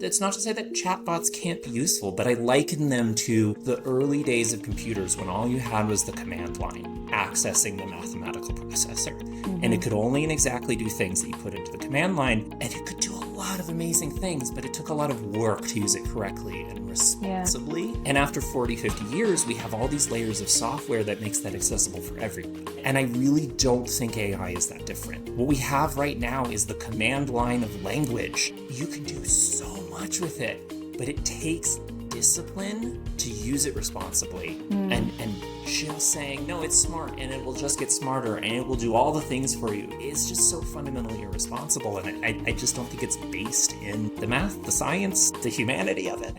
It's not to say that chatbots can't be useful, but I liken them to the early days of computers when all you had was the command line accessing the mathematical processor. And it could only and exactly do things that you put into the command line, and it could do a lot of amazing things, but it took a lot of work to use it correctly and responsibly. Yeah. And after 40, 50 years, we have all these layers of software that makes that accessible for everyone. And I really don't think AI is that different. What we have right now is the command line of language. You can do so much with it, but it takes discipline to use it responsibly. And just saying, no, it's smart and it will just get smarter and it will do all the things for you is just so fundamentally irresponsible. And I just don't think it's based in the math, the science, the humanity of it.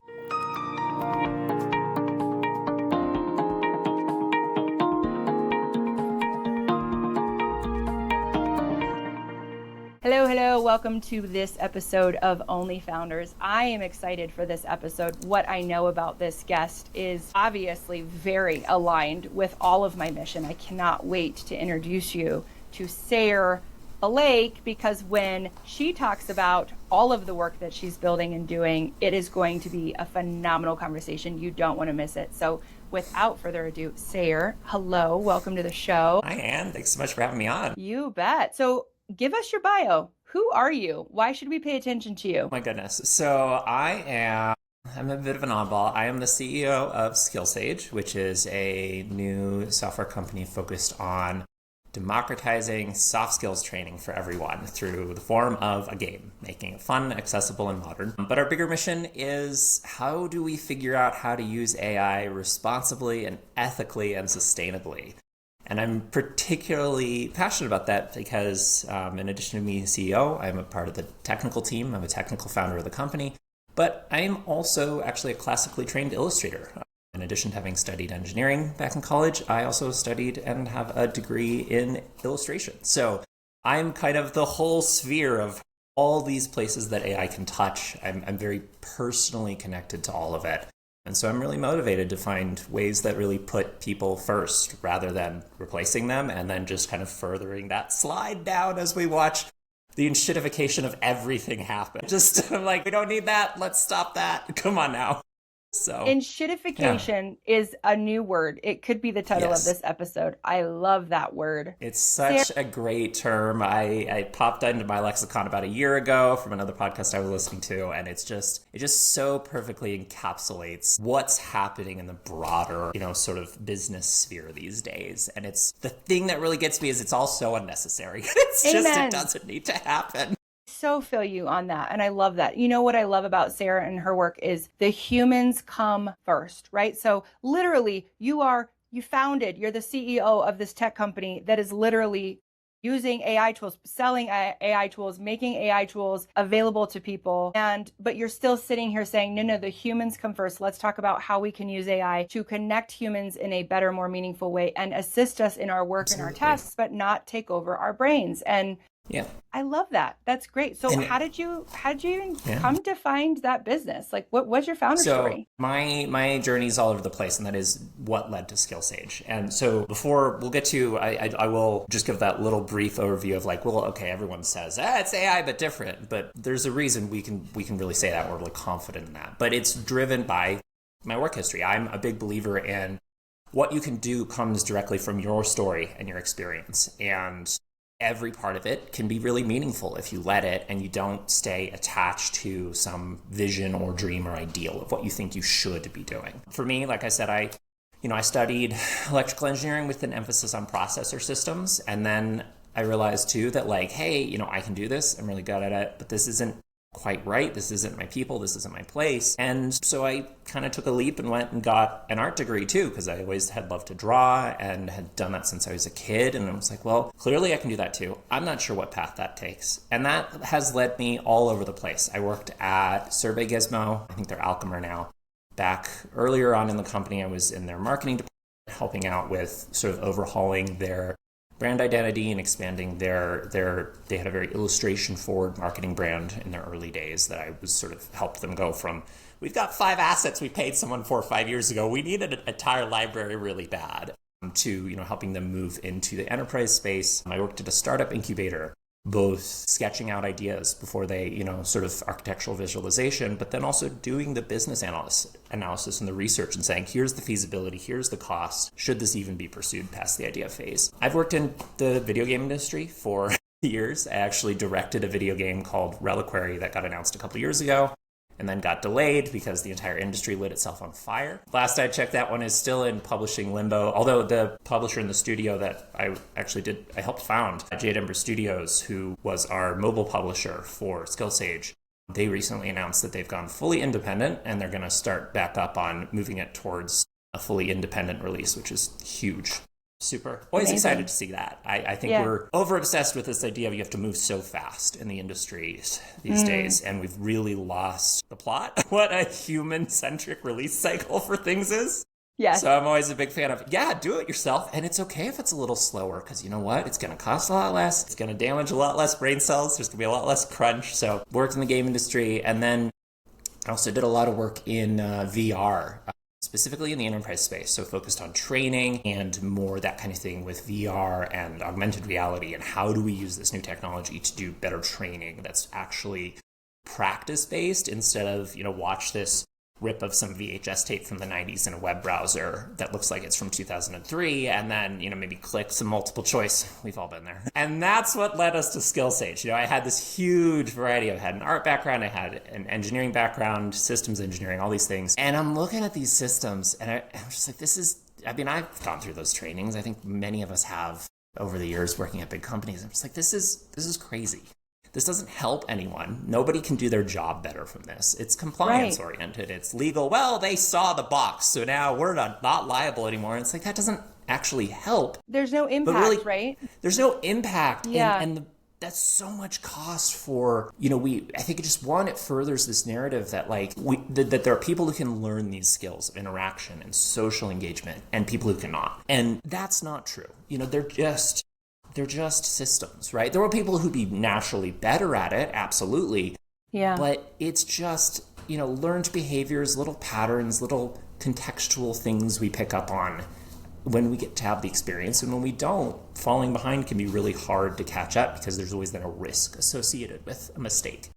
Hello, welcome to this episode of Only Founders. I am excited for this episode. What I know about this guest is obviously very aligned with all of my mission. I cannot wait to introduce you to Sayre Blake, because when she talks about all of the work that she's building and doing, it is going to be a phenomenal conversation. You don't want to miss it. So without further ado, Sayre, hello, welcome to the show. Hi, Anne. Thanks so much for having me on. You bet. So give us your bio. Who are you? Why should we pay attention to you? Oh my goodness. So I'm a bit of an oddball. I am the CEO of SkillSaige, which is a new software company focused on democratizing soft skills training for everyone through the form of a game, making it fun, accessible, and modern. But our bigger mission is, how do we figure out how to use AI responsibly and ethically and sustainably? And I'm particularly passionate about that because in addition to being CEO, I'm a part of the technical team. I'm a technical founder of the company, but I'm also actually a classically trained illustrator. In addition to having studied engineering back in college, I also studied and have a degree in illustration. So I'm kind of the whole sphere of all these places that AI can touch. I'm very personally connected to all of it. And so I'm really motivated to find ways that really put people first rather than replacing them and then just kind of furthering that slide down as we watch the enshittification of everything happen. Just I'm like, we don't need that. Let's stop that. Come on now. So enshittification is a new word. It could be the title of this episode. I love that word. It's such a great term. I popped into my lexicon about a year ago from another podcast I was listening to, and it just so perfectly encapsulates what's happening in the broader, sort of business sphere these days. And it's the thing that really gets me is it's all so unnecessary. It doesn't need to happen. So feel you on that. And I love that. You know what I love about Sayre and her work is the humans come first, right? So literally you're the CEO of this tech company that is literally using AI tools, selling AI tools, making AI tools available to people. But you're still sitting here saying, no, the humans come first. Let's talk about how we can use AI to connect humans in a better, more meaningful way and assist us in our work and our tasks, but not take over our brains. And yeah, I love that. That's great. So how did you come to find that business? Like, what was your founder story? My journey is all over the place, and that is what led to SkillSaige. And so before we'll get to, I will just give that little brief overview of like, well, okay, everyone says, it's AI, but different. But there's a reason we can really say that. We're really confident in that. But it's driven by my work history. I'm a big believer in what you can do comes directly from your story and your experience. And every part of it can be really meaningful if you let it and you don't stay attached to some vision or dream or ideal of what you think you should be doing. For me, like I said, I studied electrical engineering with an emphasis on processor systems. And then I realized too that like, hey, I can do this. I'm really good at it, but this isn't quite right. This isn't my people. This isn't my place. And so I kind of took a leap and went and got an art degree too, because I always had loved to draw and had done that since I was a kid. And I was like, well, clearly I can do that too. I'm not sure what path that takes. And that has led me all over the place. I worked at Survey Gizmo. I think they're Alchemer now. Back earlier on in the company, I was in their marketing department, helping out with sort of overhauling their brand identity and expanding they had a very illustration forward marketing brand in their early days that I was sort of helped them go from, we've got 5 assets we paid someone for 5 years ago, we needed an entire library really bad, to helping them move into the enterprise space. I worked at a startup incubator both sketching out ideas before they, sort of architectural visualization, but then also doing the business analysis and the research and saying, here's the feasibility, here's the cost, should this even be pursued past the idea phase. I've worked in the video game industry for years. I actually directed a video game called Reliquary that got announced a couple years ago and then got delayed because the entire industry lit itself on fire. Last I checked, that one is still in publishing limbo, although the publisher in the studio that I helped found, Jade Ember Studios, who was our mobile publisher for SkillSaige, they recently announced that they've gone fully independent and they're going to start back up on moving it towards a fully independent release, which is huge. Super. Always Amazing. Excited to see that. I think we're over obsessed with this idea of you have to move so fast in the industry these days, and we've really lost the plot. What a human-centric release cycle for things is. Yes. So I'm always a big fan of, do it yourself, and it's okay if it's a little slower, because you know what? It's going to cost a lot less. It's going to damage a lot less brain cells. There's going to be a lot less crunch. So worked in the game industry, and then I also did a lot of work in VR. Specifically in the enterprise space, so focused on training and more that kind of thing with VR and augmented reality, and how do we use this new technology to do better training that's actually practice-based instead of, watch this rip of some VHS tape from the 90s in a web browser that looks like it's from 2003, and then, maybe click some multiple choice. We've all been there. And that's what led us to SkillSaige. I had this huge variety. I had an art background, I had an engineering background, systems engineering, all these things. And I'm looking at these systems, and I'm just like, I've gone through those trainings. I think many of us have over the years working at big companies. I'm just like, this is crazy. This doesn't help anyone. Nobody can do their job better from this. It's compliance oriented. It's legal. Well, they saw the box, so now we're not liable anymore. And it's like, that doesn't actually help. There's no impact, really, right? There's no impact. Yeah. And that's so much cost for, I think it furthers this narrative that that there are people who can learn these skills of interaction and social engagement and people who cannot. And that's not true. They're just systems, right? There are people who'd be naturally better at it, absolutely. Yeah. But it's just, learned behaviors, little patterns, little contextual things we pick up on when we get to have the experience. And when we don't, falling behind can be really hard to catch up because there's always then a risk associated with a mistake.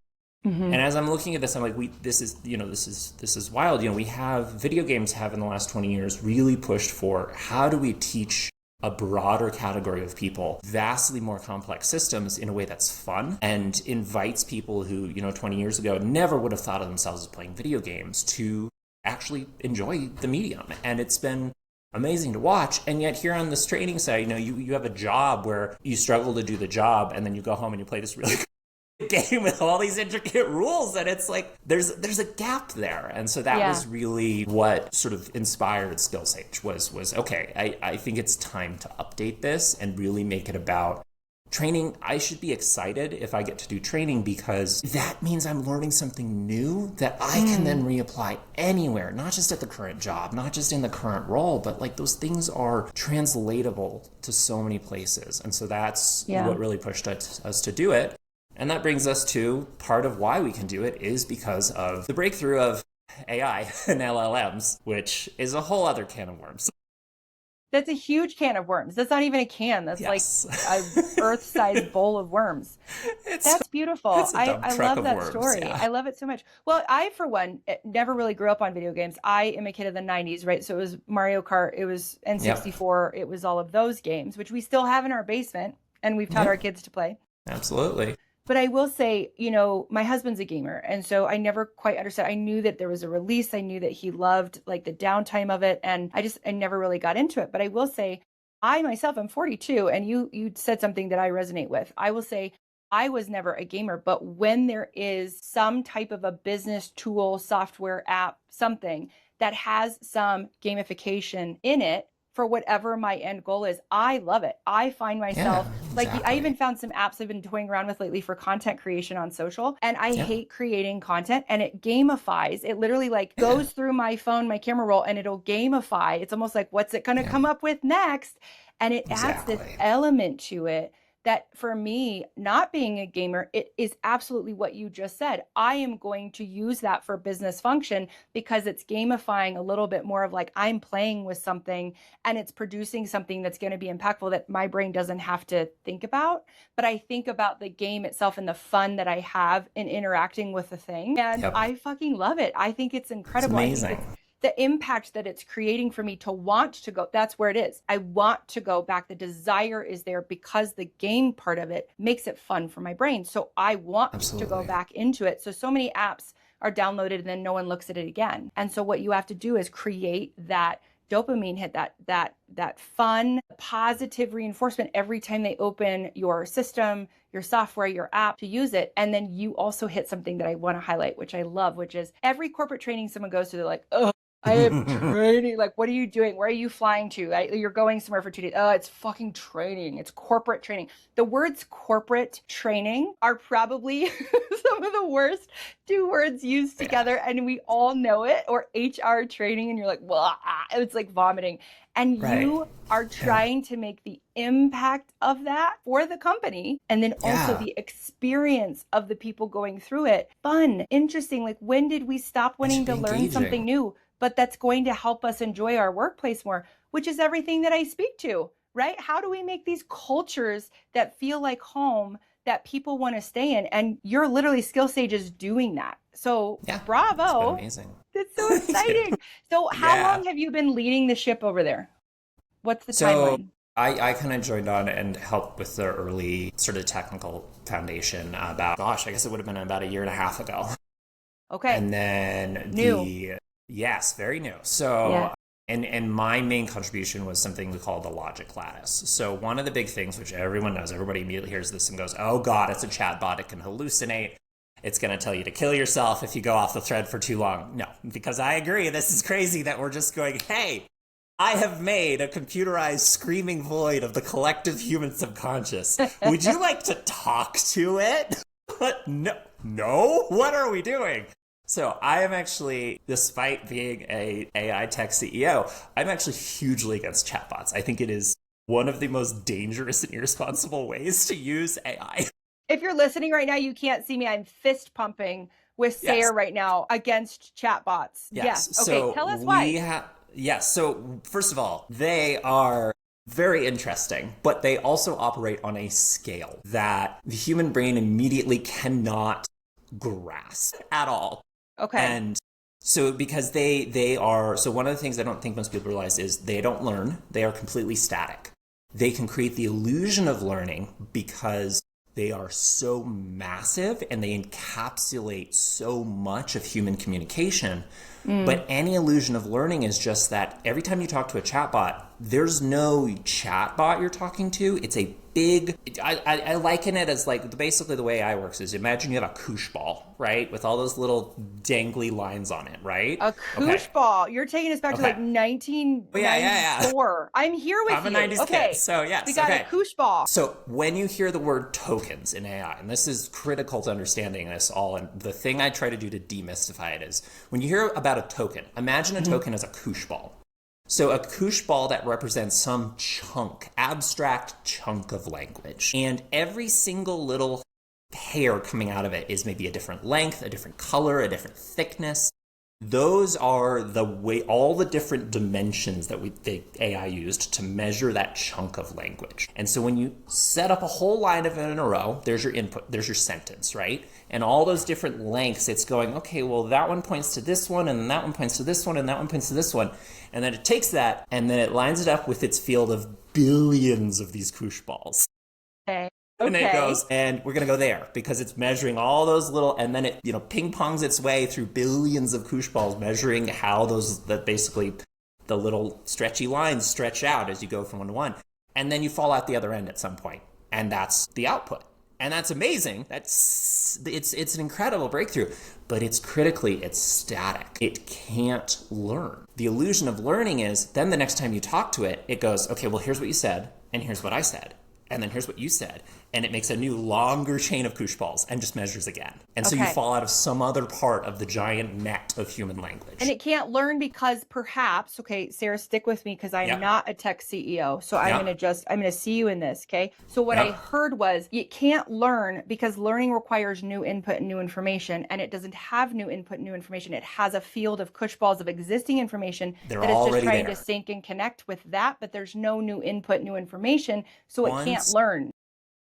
Mm-hmm. And as I'm looking at this, I'm like, this is wild. We have video games have in the last 20 years really pushed for how do we teach a broader category of people vastly more complex systems in a way that's fun and invites people who, 20 years ago never would have thought of themselves as playing video games to actually enjoy the medium. And it's been amazing to watch. And yet here on this training side, you have a job where you struggle to do the job and then you go home and you play this really game with all these intricate rules, and it's like there's a gap there. And so that was really what sort of inspired SkillSaige was okay, I think it's time to update this and really make it about training. I should be excited if I get to do training because that means I'm learning something new that I can then reapply anywhere, not just at the current job, not just in the current role, but those things are translatable to so many places. And so that's what really pushed us to do it. And that brings us to part of why we can do it is because of the breakthrough of AI and LLMs, which is a whole other can of worms. That's a huge can of worms. That's not even a can. That's like a Earth-sized bowl of worms. That's beautiful. I love that story. Yeah. I love it so much. Well, I, for one, never really grew up on video games. I am a kid of the 90s, right? So it was Mario Kart, it was N64, it was all of those games, which we still have in our basement, and we've taught our kids to play. Absolutely. But I will say, my husband's a gamer. And so I never quite understood. I knew that there was a release. I knew that he loved the downtime of it. And I never really got into it. But I will say, I myself am 42. And you said something that I resonate with. I will say, I was never a gamer. But when there is some type of a business tool, software app, something that has some gamification in it, for whatever my end goal is, I love it. I find myself I even found some apps I've been toying around with lately for content creation on social, and I hate creating content, and it gamifies. It literally goes through my phone, my camera roll, and it'll gamify. It's almost like, what's it going to come up with next? And it adds this element to it that for me, not being a gamer, it is absolutely what you just said. I am going to use that for business function because it's gamifying a little bit more of like I'm playing with something and it's producing something that's going to be impactful that my brain doesn't have to think about. But I think about the game itself and the fun that I have in interacting with the thing. And I fucking love it. I think it's incredible. It's amazing. I think it's the impact that it's creating for me to want to go. That's where it is. I want to go back. The desire is there because the game part of it makes it fun for my brain. So I want to go back into it. So many apps are downloaded and then no one looks at it again. And so what you have to do is create that dopamine hit, that fun, positive reinforcement every time they open your system, your software, your app to use it. And then you also hit something that I want to highlight, which I love, which is every corporate training someone goes to, they're like, oh, I am training. Like, what are you doing? Where are you flying to? You're going somewhere for 2 days. Oh, it's fucking training. It's corporate training. The words corporate training are probably some of the worst 2 words used together. And we all know it. Or HR training. And you're like, well, it's like vomiting. And you are trying to make the impact of that for the company. And then also the experience of the people going through it. Fun, interesting. Like, when did we stop wanting to learn something new? But that's going to help us enjoy our workplace more, which is everything that I speak to, right? How do we make these cultures that feel like home that people want to stay in? And you're literally SkillSaige is doing that. So bravo. It's been amazing. That's so exciting. So how long have you been leading the ship over there? What's the timeline? I kind of joined on and helped with the early sort of technical foundation about, I guess it would have been about 1.5 years ago. Okay. And then yes, very new. So, and my main contribution was something we call the logic lattice. So one of the big things, which everyone knows, everybody immediately hears this and goes, oh God, it's a chatbot. It can hallucinate. It's going to tell you to kill yourself if you go off the thread for too long. No, because I agree. This is crazy that we're just going, hey, I have made a computerized screaming void of the collective human subconscious. Would you like to talk to it? What? No? What are we doing? So I am actually, despite being a AI tech CEO, I'm actually hugely against chatbots. I think it is one of the most dangerous and irresponsible ways to use AI. If you're listening right now, you can't see me. I'm fist pumping with Sayre right now against chatbots. Yes. Okay, so tell us why. So first of all, they are very interesting, but they also operate on a scale that the human brain immediately cannot grasp at all. Okay. And so because they are, so one of the things I don't think most people realize is they don't learn. They are completely static. They can create the illusion of learning because they are so massive and they encapsulate so much of human communication. But any illusion of learning is just that every time you talk to a chatbot, there's no chatbot you're talking to. It's a big, I liken it as like, basically the way AI works is imagine you have a koosh ball, right? With all those little dangly lines on it, right? A koosh ball. You're taking us back to like 1994. I'm here with you. I'm a 90s kid, so yes. We got a koosh ball. So when you hear the word tokens in AI, and this is critical to understanding this all, and the thing I try to do to demystify it is, when you hear about a token, imagine a token as a koosh ball. So a koosh ball that represents some chunk, abstract chunk of language. And every single little hair coming out of it is maybe a different length, a different color, a different thickness. Those are the way, all the different dimensions that the AI used to measure that chunk of language. And so when you set up a whole line of it in a row, there's your input, there's your sentence, right? And all those different lengths, it's going, okay, well, that one points to this one, and that one points to this one, and that one points to this one. And then it takes that, and then it lines it up with its field of billions of these koosh balls. Okay. And it goes, and we're going to go there because it's measuring all those little, and then it, ping pongs its way through billions of koosh balls, measuring how that basically the little stretchy lines stretch out as you go from one to one. And then you fall out the other end at some point, and that's the output. And that's amazing. It's an incredible breakthrough, but it's static. It can't learn. The illusion of learning is then the next time you talk to it, it goes, okay, well, here's what you said, and here's what I said. And then here's what you said. and it makes a new longer chain of koosh balls and just measures again. And so you Okay. fall out of some other part of the giant net of human language. And it can't learn because perhaps, okay, Sarah, stick with me because I'm Yep. not a tech CEO. So I'm Yep. going to see you in this. Okay. So what Yep. I heard was it can't learn because learning requires new input and new information. And it doesn't have new input, new information. It has a field of koosh balls of existing information They're that it's just already trying there. to sync and connect with that. But there's no new input, new information. So it can't learn.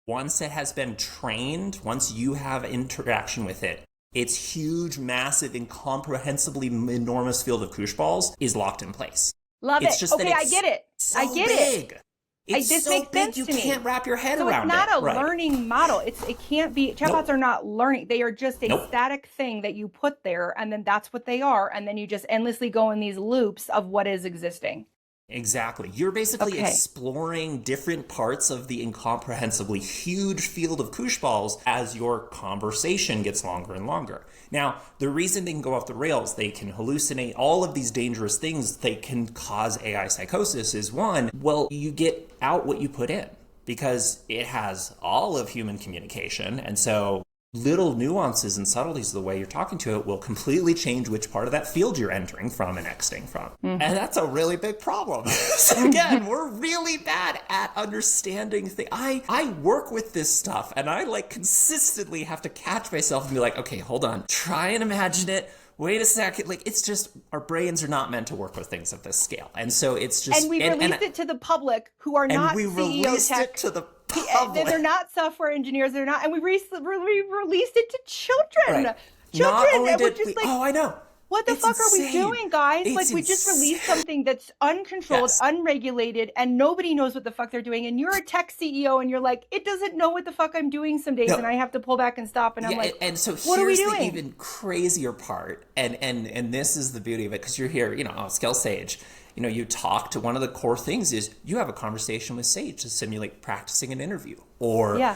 Once it has been trained, once you have interaction with it, its huge, massive, incomprehensibly enormous field of koosh balls is locked in place. Love It's it. just Okay, that I it's get it. so I get big. it. It's This so makes big sense you to me. can't wrap your head So around it. it's not a Right. learning model. It can't be. Chatbots Nope. are not learning. They are just a Nope. static thing that you put there, and then that's what they are, and then you just endlessly go in these loops of what is existing. Exactly. You're basically Okay. exploring different parts of the incomprehensibly huge field of koosh balls as your conversation gets longer and longer. Now, the reason they can go off the rails, they can hallucinate, all of these dangerous things, they can cause AI psychosis is one, well, you get out what you put in because it has all of human communication. And so little nuances and subtleties of the way you're talking to it will completely change which part of that field you're entering from and exiting from. And that's a really big problem. So again, we're really bad at understanding things. I work with this stuff and I like consistently have to catch myself and be like, okay, hold on, try and imagine it. Wait a second. Like, it's just, our brains are not meant to work with things at this scale. And so it's just... And we released it to the public who are not we CEO released tech. it to the public. They're not software engineers. They're not. And we released it to children. Right. Children. Not only and we're did just we, like, oh, I know. what the It's fuck are we insane. doing, guys? It's Like, we just released insane. something that's uncontrolled, Yes. unregulated, and nobody knows what the fuck they're doing. And you're a tech CEO, and you're like, it doesn't know what the fuck I'm doing some days, No. and I have to pull back and stop. And I'm like, and so what are we here's the doing? even crazier part, and this is the beauty of it, because you're here, SkillSaige, you talk to, one of the core things is you have a conversation with Sage to simulate practicing an interview, or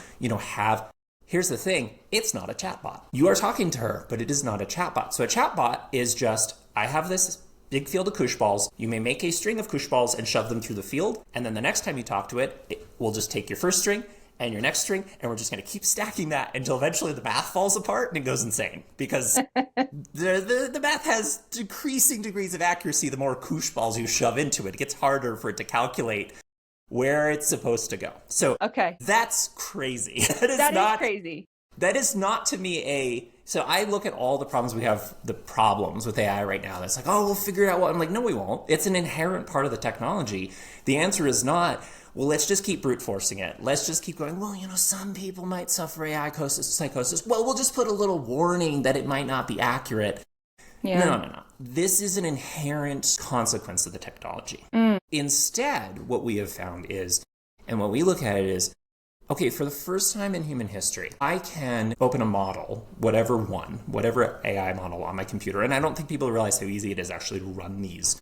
here's the thing, it's not a chatbot. You are talking to her, but it is not a chatbot. So a chatbot is just, I have this big field of koosh balls. You may make a string of koosh balls and shove them through the field, and then the next time you talk to it, it will just take your first string and your next string, and we're just going to keep stacking that until eventually the math falls apart and it goes insane, because the math has decreasing degrees of accuracy the more koosh balls you shove into it. It gets harder for it to calculate where it's supposed to go. So that's crazy. That is crazy. That is not, to me, so I look at all the problems we have, the problems with AI right now. That's like, oh, we'll figure it out. I'm like, no, we won't. It's an inherent part of the technology. The answer is not, well, let's just keep brute forcing it. Let's just keep going, well, some people might suffer AI psychosis. Well, we'll just put a little warning that it might not be accurate. Yeah. No. This is an inherent consequence of the technology. Instead, what we have found is, and what we look at it is, okay, for the first time in human history, I can open a model, whatever AI model on my computer, and I don't think people realize how easy it is actually to run these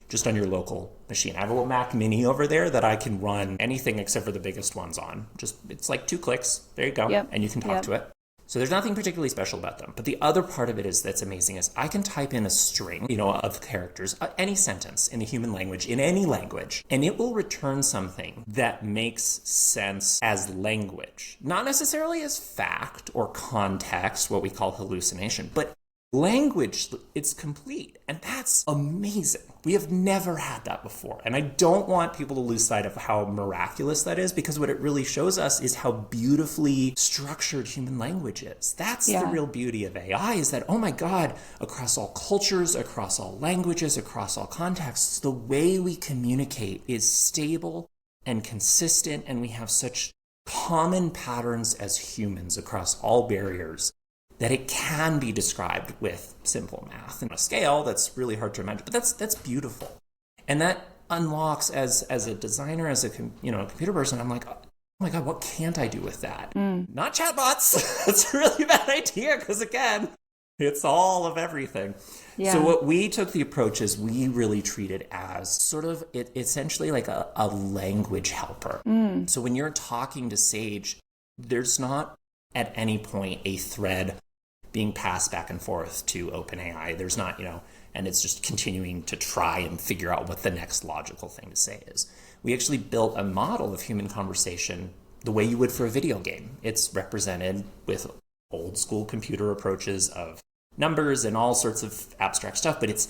just on your local machine. I have a little Mac Mini over there that I can run anything except for the biggest ones on. It's like 2 clicks. There you go. Yep. And you can talk to it. So there's nothing particularly special about them. But the other part of it that's amazing is I can type in a string, of characters, any sentence in the human language, in any language, and it will return something that makes sense as language. Not necessarily as fact or context, what we call hallucination, but language, it's complete. And that's amazing. We have never had that before. And I don't want people to lose sight of how miraculous that is, because what it really shows us is how beautifully structured human language is. That's the real beauty of AI, is that, oh my God, across all cultures, across all languages, across all contexts, the way we communicate is stable and consistent, and we have such common patterns as humans across all barriers that it can be described with simple math and a scale that's really hard to imagine. But that's beautiful. And that unlocks, as a designer, as a computer person, I'm like, oh my God, what can't I do with that? Not chatbots. That's a really bad idea, because again, it's all of everything. Yeah. So what we took the approach is we really treat it as sort of essentially like a language helper. So when you're talking to Sage, there's not at any point a thread being passed back and forth to OpenAI. There's not, and it's just continuing to try and figure out what the next logical thing to say is. We actually built a model of human conversation the way you would for a video game. It's represented with old school computer approaches of numbers and all sorts of abstract stuff, but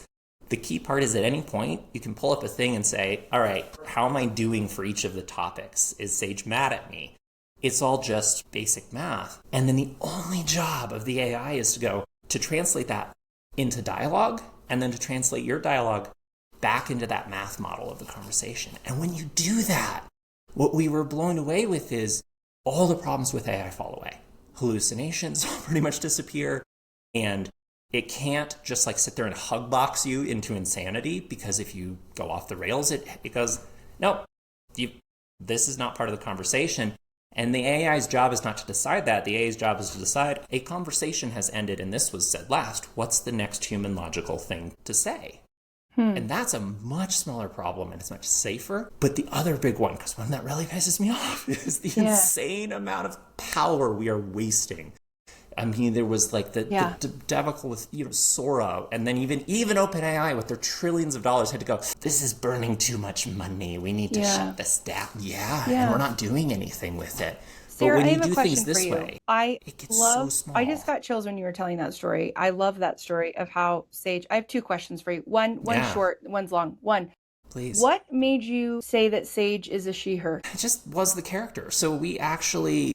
the key part is at any point you can pull up a thing and say, all right, how am I doing for each of the topics? Is Sage mad at me? It's all just basic math. And then the only job of the AI is to go to translate that into dialogue, and then to translate your dialogue back into that math model of the conversation. And when you do that, what we were blown away with is all the problems with AI fall away. Hallucinations pretty much disappear, and it can't just like sit there and hug box you into insanity, because if you go off the rails, it goes, no, this is not part of the conversation. And the AI's job is not to decide that. The AI's job is to decide a conversation has ended and this was said last. What's the next human logical thing to say? And that's a much smaller problem, and it's much safer. But the other big one, because one that really pisses me off, is the insane amount of power we are wasting. I mean, there was like the debacle with Sora, and then even OpenAI with their trillions of dollars had to go, this is burning too much money. We need to shut this down. And we're not doing anything with it. Sayre, but when I you have do a question things this for you. way, it gets so small. I just got chills when you were telling that story. I love that story of how Sage. I have two questions for you. One short, one's long. One. Please. What made you say that Sage is a she/her? It just was the character. So we actually,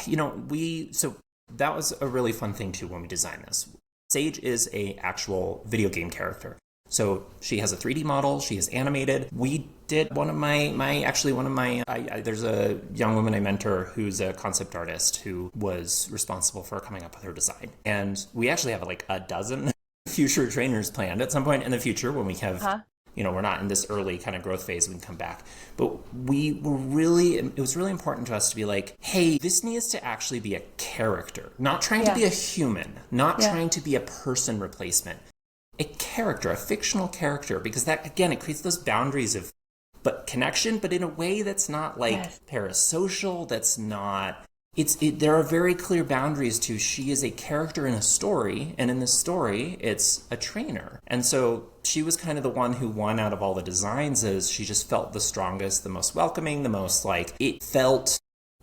so that was a really fun thing too when we designed this. Sage is a actual video game character. So she has a 3D model. She is animated. We did there's a young woman I mentor who's a concept artist who was responsible for coming up with her design. And we actually have like a dozen future trainers planned at some point in the future when we have, we're not in this early kind of growth phase, we can come back. But it was really important to us to be like, hey, this needs to actually be a character, not trying to be a human, not trying to be a person replacement. A character, a fictional character, because that, again, it creates those boundaries of connection, but in a way that's not like parasocial, that's not, there are very clear boundaries to she is a character in a story, and in this story, it's a trainer. And so she was kind of the one who won out of all the designs, as she just felt the strongest, the most welcoming, the most it felt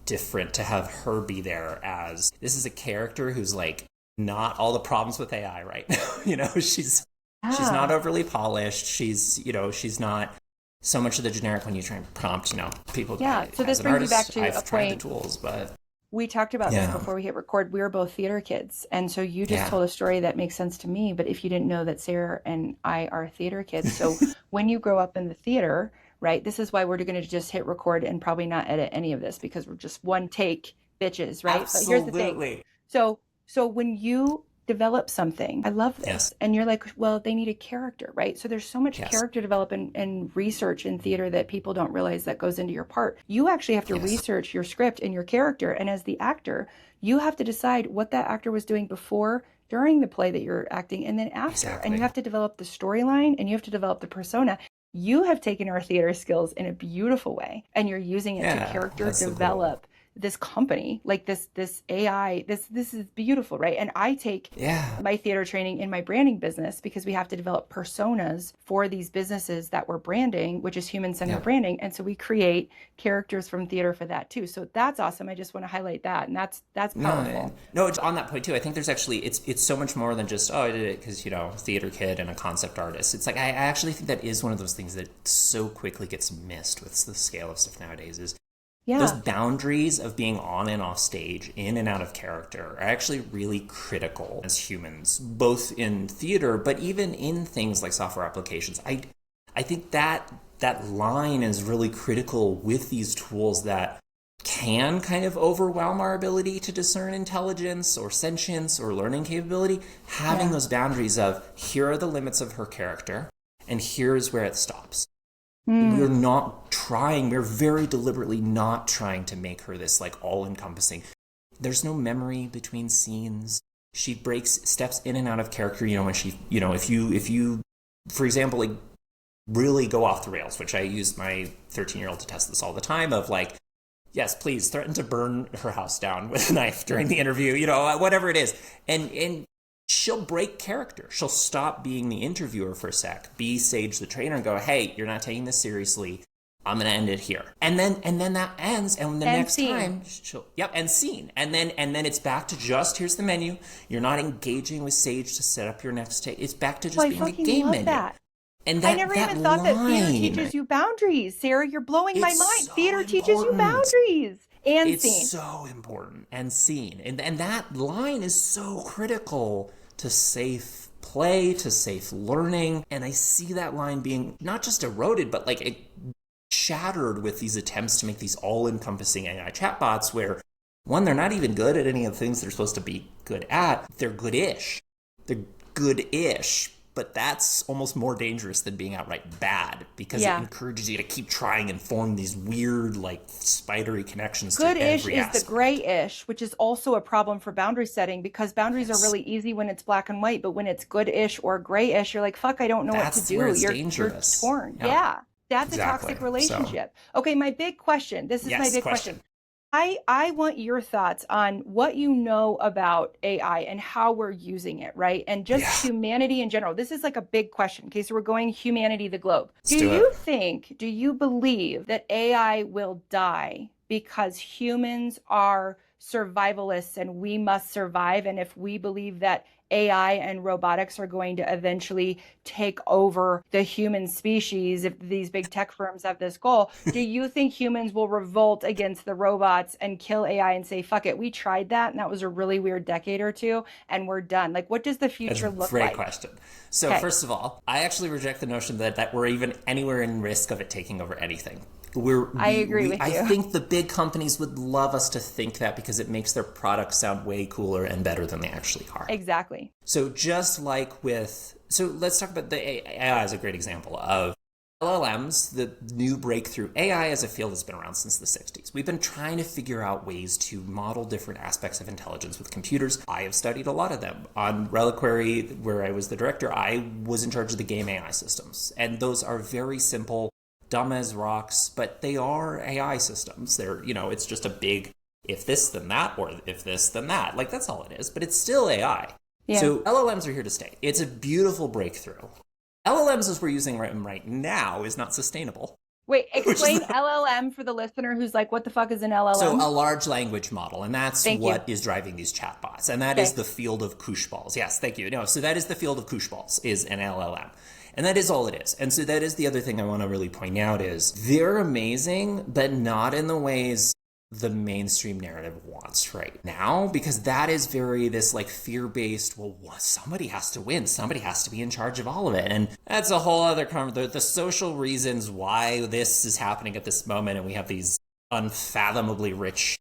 different to have her be there as, this is a character who's like, not all the problems with AI right now. She's not overly polished. She's not so much of the generic when you try and prompt, people. So this brings me back to I've a tried point. The tools, but we talked about this before we hit record. We were both theater kids. And so you just told a story that makes sense to me. But if you didn't know that Sayre and I are theater kids. So when you grow up in the theater, right, this is why we're going to just hit record and probably not edit any of this, because we're just one take bitches, right? Absolutely. But here's the thing. So when you develop something, I love this, and you're like, well, they need a character, right? So there's so much character development and research in theater that people don't realize that goes into your part. You actually have to research your script and your character, and as the actor, you have to decide what that actor was doing before, during the play that you're acting, and then after. And you have to develop the storyline, and you have to develop the persona. You have taken our theater skills in a beautiful way, and you're using it to character develop this company, like this AI, this is beautiful, right? And I take my theater training in my branding business, because we have to develop personas for these businesses that we're branding, which is human-centered branding. And so we create characters from theater for that too. So that's awesome. I just want to highlight that. And that's powerful. No, on that point too, I think there's actually, it's so much more than just, I did it because, theater kid and a concept artist. It's like, I actually think that is one of those things that so quickly gets missed with the scale of stuff nowadays, is those boundaries of being on and off stage, in and out of character, are actually really critical as humans, both in theater, but even in things like software applications. I think that line is really critical with these tools that can kind of overwhelm our ability to discern intelligence or sentience or learning capability. Having those boundaries of, here are the limits of her character, and here's where it stops. We're very deliberately not trying to make her this like all-encompassing. There's no memory between scenes. She steps in and out of character, when she, if you, for example, like really go off the rails, which I use my 13-year-old to test this all the time, of like, yes, please threaten to burn her house down with a knife during the interview, whatever it is. And she'll break character. She'll stop being the interviewer for a sec, be Sage the trainer, and go, hey, you're not taking this seriously. I'm going to end it here. And then that ends. And the And next scene. time, and scene. And then it's back to just, here's the menu. You're not engaging with Sage to set up your next take. It's back to just being a game menu. That. And I never even thought that theater teaches you boundaries. Sayre, you're blowing my mind. So Theater teaches you important. boundaries. And It's scene. so important. And scene. And that line is so critical to safe play, to safe learning. And I see that line being not just eroded, but like it shattered with these attempts to make these all-encompassing AI chatbots where, one, they're not even good at any of the things they're supposed to be good at. They're good-ish. They're good-ish. But that's almost more dangerous than being outright bad because it encourages you to keep trying and form these weird, like, spidery connections to every aspect. Good-ish is the gray-ish, which is also a problem for boundary setting because boundaries are really easy when it's black and white, but when it's good-ish or gray-ish, you're like, fuck, I don't know what to do. Where it's You're dangerous. You're torn. Yeah. That's Exactly. a toxic relationship. So, okay, my big question. This is my big question. I want your thoughts on what you know about AI and how we're using it, right? And just humanity in general. This is like a big question. Okay, so we're going humanity, the globe. Do you believe that AI will die because humans are survivalists and we must survive? And if we believe that AI and robotics are going to eventually take over the human species, if these big tech firms have this goal, do you think humans will revolt against the robots and kill AI and say, fuck it, we tried that and that was a really weird decade or two and we're done? Like, what does the future look like? Great question. So first of all, I actually reject the notion that we're even anywhere in risk of it taking over anything. I agree with you. I think the big companies would love us to think that because it makes their products sound way cooler and better than they actually are. Exactly. So just like so let's talk about the AI as a great example of LLMs, the new breakthrough. AI as a field has been around since the 60s. We've been trying to figure out ways to model different aspects of intelligence with computers. I have studied a lot of them. On Reliquary, where I was the director, I was in charge of the game AI systems. And those are very simple, dumb as rocks, but they are AI systems. They're, it's just a big if this then that, or if this then that. Like, that's all it is, but it's still AI. Yeah. So LLMs are here to stay. It's a beautiful breakthrough. LLMs as we're using them right now is not sustainable. Wait, explain LLM for the listener who's like, what the fuck is an LLM? So a large language model, and that's what is driving these chatbots. And that is the field of kooshballs. Yes, thank you. No, so that is the field of kooshballs, is an LLM. And that is all it is. And so that is the other thing I want to really point out is they're amazing, but not in the ways the mainstream narrative wants right now, because that is very this like fear-based, well, somebody has to win. Somebody has to be in charge of all of it. And that's a whole other conversation. The social reasons why this is happening at this moment, and we have these unfathomably rich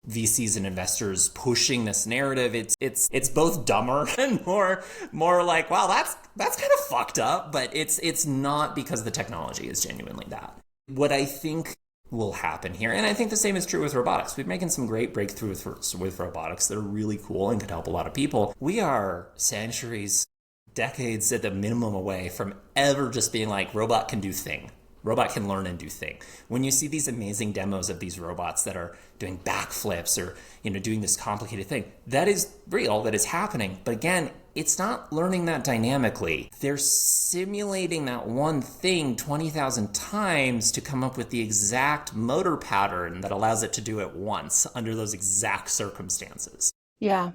VCs and investors pushing this narrative. It's both dumber and more like, wow, that's kind of fucked up, but it's not because the technology is genuinely that. What I think will happen here, and I think the same is true with robotics. We're making some great breakthroughs with robotics that are really cool and could help a lot of people. We are centuries, decades at the minimum away from ever just being like, robot can do thing. Robot can learn and do thing. When you see these amazing demos of these robots that are doing backflips or, doing this complicated thing, that is real, that is happening. But again, it's not learning that dynamically. They're simulating that one thing 20,000 times to come up with the exact motor pattern that allows it to do it once under those exact circumstances. Yeah.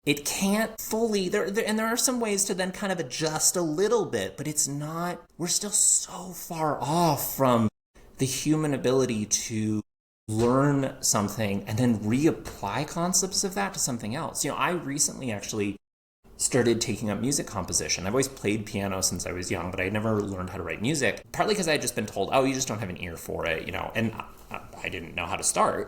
It can't fully, and there are some ways to then kind of adjust a little bit, but it's not, we're still so far off from the human ability to learn something and then reapply concepts of that to something else. I recently actually started taking up music composition. I've always played piano since I was young, but I never learned how to write music, partly because I had just been told, oh, you just don't have an ear for it, and I didn't know how to start.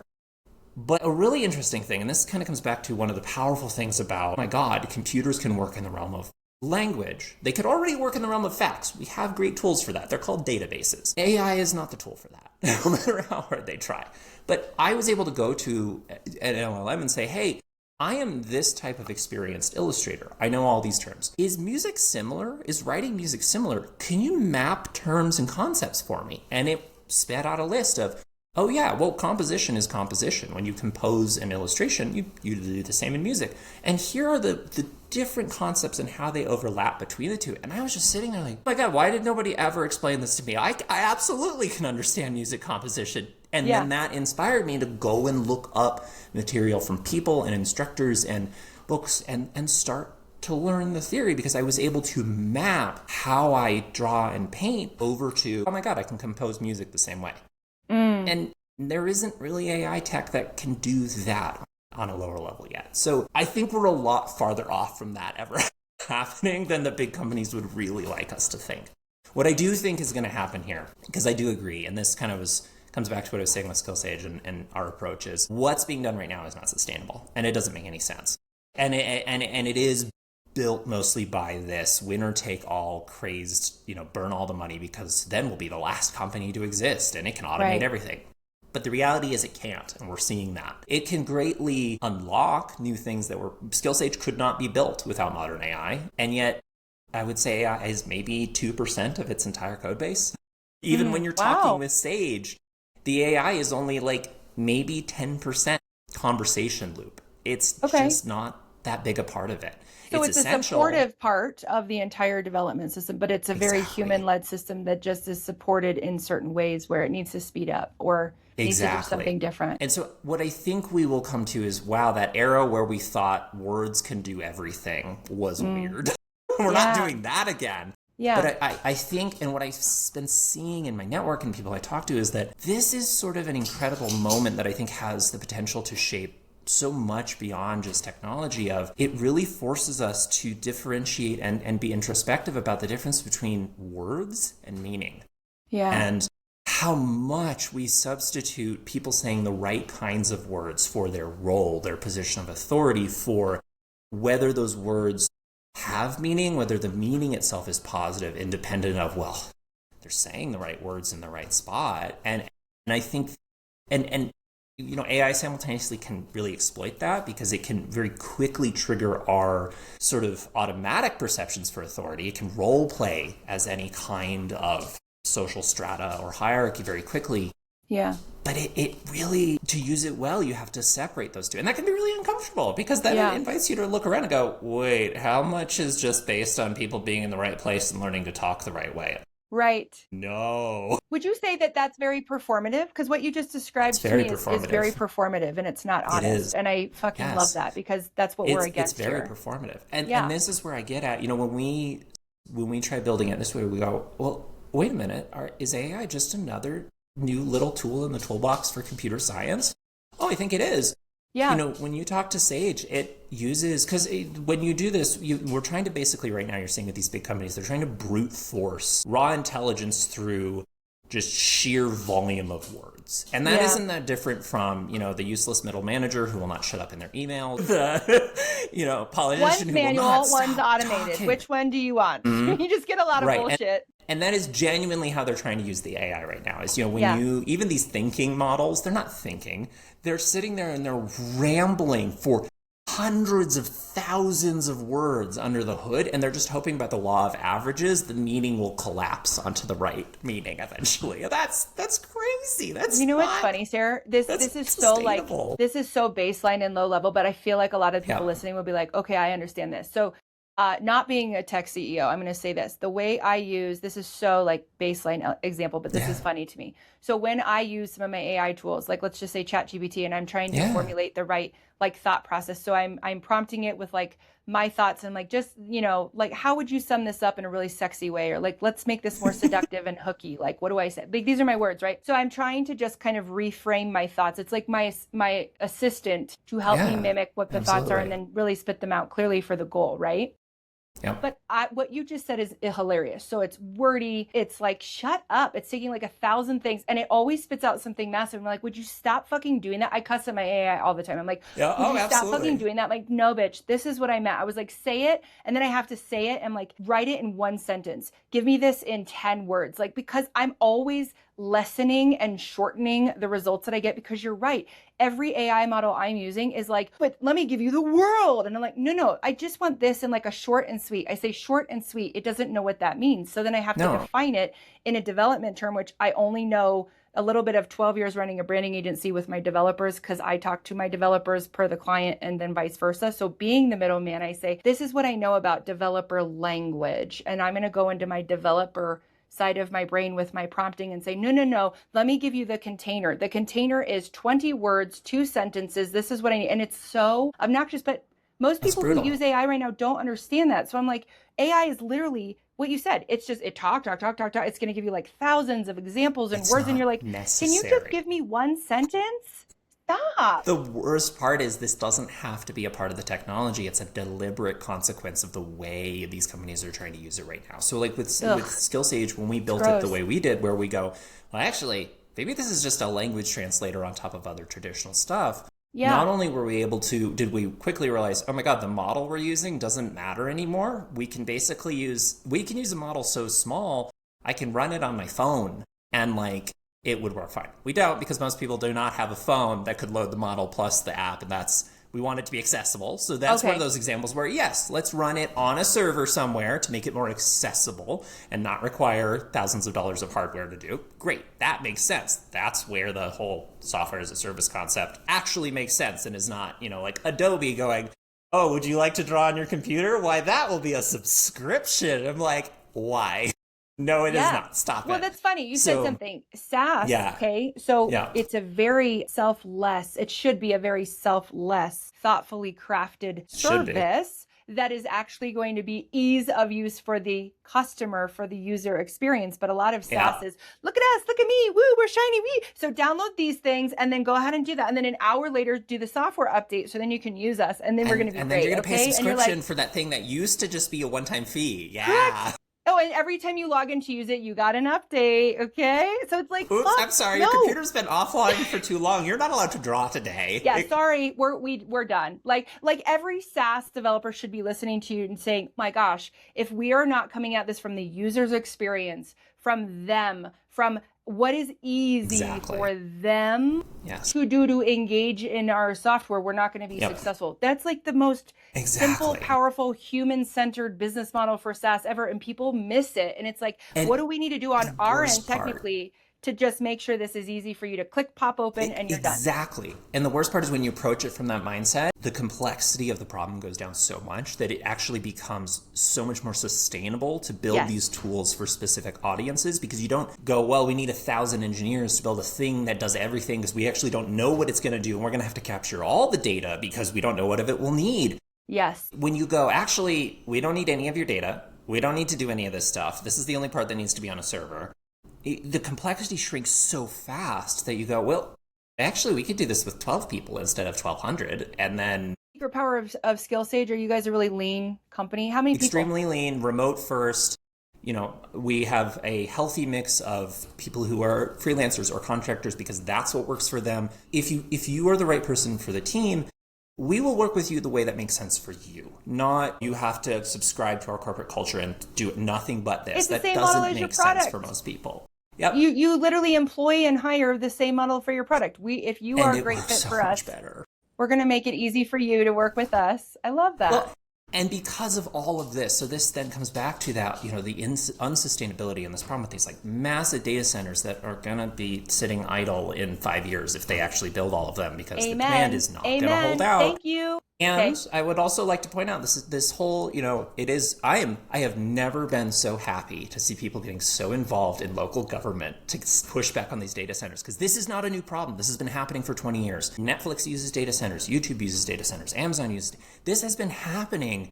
But a really interesting thing, and this kind of comes back to one of the powerful things about, oh my God, computers can work in the realm of language. They could already work in the realm of facts. We have great tools for that. They're called databases. AI is not the tool for that, no matter how hard they try. But I was able to go to an LLM and say, hey, I am this type of experienced illustrator. I know all these terms. Is music similar? Is writing music similar? Can you map terms and concepts for me? And it spat out a list of Oh yeah, well, composition is composition. When you compose an illustration, you do the same in music. And here are the different concepts and how they overlap between the two. And I was just sitting there like, oh my God, why did nobody ever explain this to me? I absolutely can understand music composition. And then that inspired me to go and look up material from people and instructors and books and start to learn the theory, because I was able to map how I draw and paint over to, oh my God, I can compose music the same way. And there isn't really AI tech that can do that on a lower level yet. So I think we're a lot farther off from that ever happening than the big companies would really like us to think. What I do think is going to happen here, because I do agree, and this kind of comes back to what I was saying with SkillSaige and our approach, is what's being done right now is not sustainable, and it doesn't make any sense. And it is built mostly by this winner take all crazed, burn all the money because then we'll be the last company to exist and it can automate everything. But the reality is it can't, and we're seeing that. It can greatly unlock new things that SkillSaige could not be built without modern AI, and yet I would say AI is maybe 2% of its entire code base. Even when you're talking with Sage, the AI is only like maybe 10% conversation loop. It's just not that big a part of it. So it's a supportive part of the entire development system, but it's a very human-led system that just is supported in certain ways where it needs to speed up or needs to do something different. And so what I think we will come to is, wow, that era where we thought words can do everything was weird. We're not doing that again. Yeah. But I think, and what I've been seeing in my network and people I talk to, is that this is sort of an incredible moment that I think has the potential to shape so much beyond just technology. Of it really forces us to differentiate and be introspective about the difference between words and meaning. Yeah. And how much we substitute people saying the right kinds of words for their role, their position of authority, for whether those words have meaning, whether the meaning itself is positive, independent of, well, they're saying the right words in the right spot. And I think, and AI simultaneously can really exploit that, because it can very quickly trigger our sort of automatic perceptions for authority. It can role play as any kind of social strata or hierarchy very quickly. Yeah. But it really, to use it well, you have to separate those two. And that can be really uncomfortable, because then it invites you to look around and go, wait, how much is just based on people being in the right place and learning to talk the right way? Right. No. Would you say that that's very performative? Because what you just described to me is very performative, and it's not honest. It is. And I fucking love that, because that's what we're against here. It's very performative. And this is where I get at, when we try building it this way, we go, well, wait a minute, is AI just another new little tool in the toolbox for computer science? Oh, I think it is. Yeah. When you talk to Sage, it uses, because when you do this, we're trying to basically, right now, you're seeing with these big companies, they're trying to brute force raw intelligence through just sheer volume of words. And that isn't that different from, the useless middle manager who will not shut up in their email, the, politician who will not stop one's automated. Talking. Which one do you want? Mm-hmm. You just get a lot of bullshit. And that is genuinely how they're trying to use the AI right now. Is, when even these thinking models, they're not thinking. They're sitting there and they're rambling for hundreds of thousands of words under the hood, and they're just hoping by the law of averages, the meaning will collapse onto the right meaning eventually. That's crazy. That's what's funny, Sarah? This is so this is so baseline and low level, but I feel like a lot of people listening will be like, okay, I understand this. So not being a tech CEO, I'm going to say this. The way I use, this is so like baseline example, but this is funny to me. So when I use some of my AI tools, like let's just say ChatGPT, and I'm trying to formulate the right like thought process. So I'm prompting it with like my thoughts and like, just, like, how would you sum this up in a really sexy way? Or like, let's make this more seductive and hooky. Like, what do I say? Like, these are my words, right? So I'm trying to just kind of reframe my thoughts. It's like my assistant to help me mimic what the thoughts are and then really spit them out clearly for the goal, right? Yep. But what you just said is hilarious. So it's wordy. It's like, shut up. It's taking like 1,000 things, and it always spits out something massive. I'm like, would you stop fucking doing that? I cuss at my AI all the time. I'm like, would you stop fucking doing that? I'm like, no, bitch, this is what I meant. I was like, say it. And then I have to say it and like write it in one sentence. Give me this in 10 words. Like, because I'm always lessening and shortening the results that I get, because you're right. Every AI model I'm using is like, but let me give you the world. And I'm like, no, I just want this in like a short and sweet. I say short and sweet. It doesn't know what that means. So then I have to define it in a development term, which I only know a little bit of 12 years running a branding agency with my developers, because I talk to my developers per the client and then vice versa. So being the middleman, I say, this is what I know about developer language. And I'm going to go into my developer side of my brain with my prompting and say, no, let me give you the container. The container is 20 words, 2 sentences. This is what I need. And it's so obnoxious, but most people who use AI right now don't understand that. So I'm like, AI is literally what you said. It's just, it talk. It's going to give you like thousands of examples and words. And you're like, necessary. Can you just give me one sentence? Stop. The worst part is this doesn't have to be a part of the technology. It's a deliberate consequence of the way these companies are trying to use it right now. So like with SkillSaige, when we built it the way we did, where we go, well, actually, maybe this is just a language translator on top of other traditional stuff. Yeah. Not only were we able to, did we quickly realize, oh my God, the model we're using doesn't matter anymore. We can use a model so small, I can run it on my phone and like, it would work fine. We don't, because most people do not have a phone that could load the model plus the app, and we want it to be accessible. So that's one of those examples where, yes, let's run it on a server somewhere to make it more accessible and not require thousands of dollars of hardware to do. Great, that makes sense. That's where the whole software as a service concept actually makes sense and is not, like Adobe going, oh, would you like to draw on your computer? Why, that will be a subscription. I'm like, why? No, it is not. Stop it. Well, that's funny. You said something. SaaS, okay? So it's a very selfless, it should be a very selfless, thoughtfully crafted service that is actually going to be ease of use for the customer, for the user experience. But a lot of SaaS is, look at us, look at me, woo, we're shiny, wee. So download these things and then go ahead and do that. And then an hour later, do the software update so then you can use us. And then we're going to be great. And then you're going to pay a subscription for that thing that used to just be a one-time fee. Yeah. Correct. Oh, and every time you log in to use it, you got an update, okay? So it's like, oops, I'm sorry, your computer's been offline for too long. You're not allowed to draw today. Yeah, sorry, we're done. Like every SaaS developer should be listening to you and saying, my gosh, if we are not coming at this from the user's experience, from them, from what is easy for them to engage in our software, we're not going to be successful. That's like the most simple, powerful, human-centered business model for SaaS ever, and people miss it. And it's like, what do we need to do on our end technically to just make sure this is easy for you to click, pop open, and you're done? Exactly. And the worst part is when you approach it from that mindset, the complexity of the problem goes down so much that it actually becomes so much more sustainable to build these tools for specific audiences, because you don't go, well, we need 1,000 engineers to build a thing that does everything because we actually don't know what it's going to do, and we're going to have to capture all the data because we don't know what of it we'll need. Yes. When you go, actually, we don't need any of your data. We don't need to do any of this stuff. This is the only part that needs to be on a server. The complexity shrinks so fast that you go, well, actually, we could do this with 12 people instead of 1,200. And then... Secret power of SkillSaige, are you guys a really lean company? How many people? Extremely lean, remote first. We have a healthy mix of people who are freelancers or contractors because that's what works for them. If you are the right person for the team, we will work with you the way that makes sense for you. Not you have to subscribe to our corporate culture and do nothing but this. It's the that same doesn't model as your make product. sense for most people. Yep. You literally employ and hire the same model for your product. If you are a great fit for us, we're going to make it easy for you to work with us. I love that. Well, and because of all of this, so this then comes back to that, the unsustainability and this problem with these like massive data centers that are going to be sitting idle in 5 years if they actually build all of them, because the demand is not going to hold out. Thank you. And I would also like to point out this whole, I have never been so happy to see people getting so involved in local government to push back on these data centers, because this is not a new problem. This has been happening for 20 years. Netflix uses data centers, YouTube uses data centers, Amazon uses, this has been happening.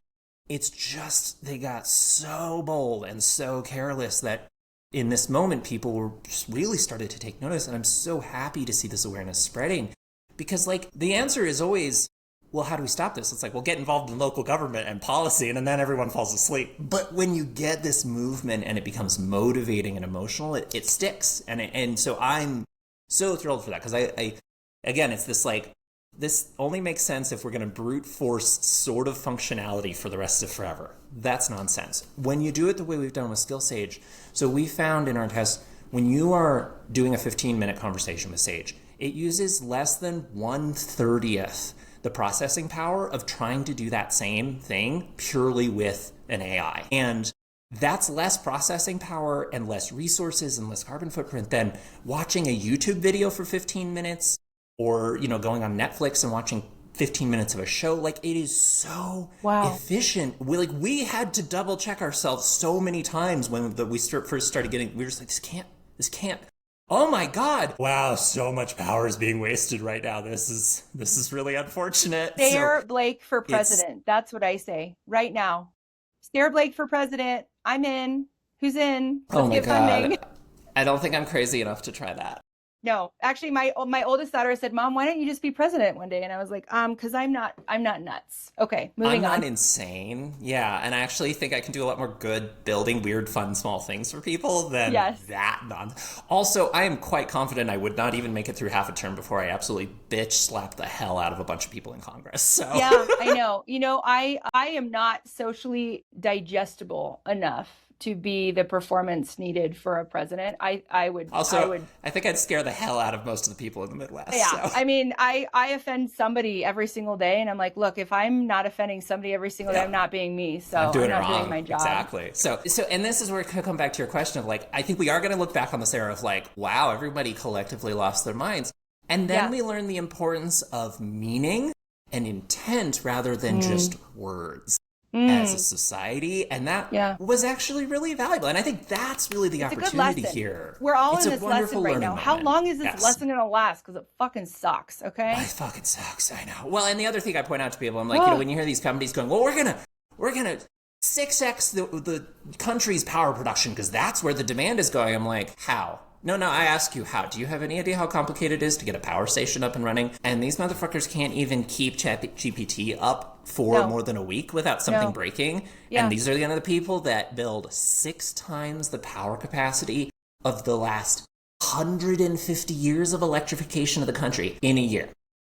It's just, they got so bold and so careless that in this moment, people were just really started to take notice. And I'm so happy to see this awareness spreading, because like the answer is always, well, how do we stop this? It's like, well, get involved in local government and policy, and then everyone falls asleep. But when you get this movement and it becomes motivating and emotional, it sticks. And so I'm so thrilled for that, because I again, it's this like, this only makes sense if we're going to brute force sort of functionality for the rest of forever. That's nonsense. When you do it the way we've done with SkillSaige, so we found in our tests, when you are doing a 15-minute conversation with Sage, it uses less than 1/30th the processing power of trying to do that same thing purely with an AI. And that's less processing power and less resources and less carbon footprint than watching a YouTube video for 15 minutes or, going on Netflix and watching 15 minutes of a show. Like, it is so efficient. We had to double check ourselves so many times when we first started getting, we were just like, this can't. Oh my God. Wow, so much power is being wasted right now. This is really unfortunate. Sayre Blake for president. That's what I say right now. Sayre Blake for president. I'm in. Who's in? Let's get funding. I don't think I'm crazy enough to try that. No, actually, my oldest daughter said, "Mom, why don't you just be president one day?" And I was like, because I'm not nuts. Okay, moving on. I'm not insane. Yeah, and I actually think I can do a lot more good building weird, fun, small things for people than that nonsense. Also, I am quite confident I would not even make it through half a term before I absolutely bitch slap the hell out of a bunch of people in Congress. So yeah, I know. I am not socially digestible enough to be the performance needed for a president. I think I'd scare the hell out of most of the people in the Midwest. Yeah. So. I mean, I offend somebody every single day, and I'm like, look, if I'm not offending somebody every single day, I'm not being me. So I'm not doing my job. Exactly. So and this is where it could come back to your question of like, I think we are going to look back on this era of like, wow, everybody collectively lost their minds. And then we learn the importance of meaning and intent rather than just words. As a society, and that was actually really valuable. And I think that's really the opportunity here. We're all in this lesson right now. How long is this lesson going to last? Because it fucking sucks, okay? It fucking sucks, I know. Well, and the other thing I point out to people, I'm like, when you hear these companies going, well, we're gonna 6x the country's power production because that's where the demand is going. I'm like, how? No, I ask you how. Do you have any idea how complicated it is to get a power station up and running? And these motherfuckers can't even keep ChatGPT up for more than a week without something breaking. Yeah. And these are the kind of the people that build 6 times the power capacity of the last 150 years of electrification of the country in a year.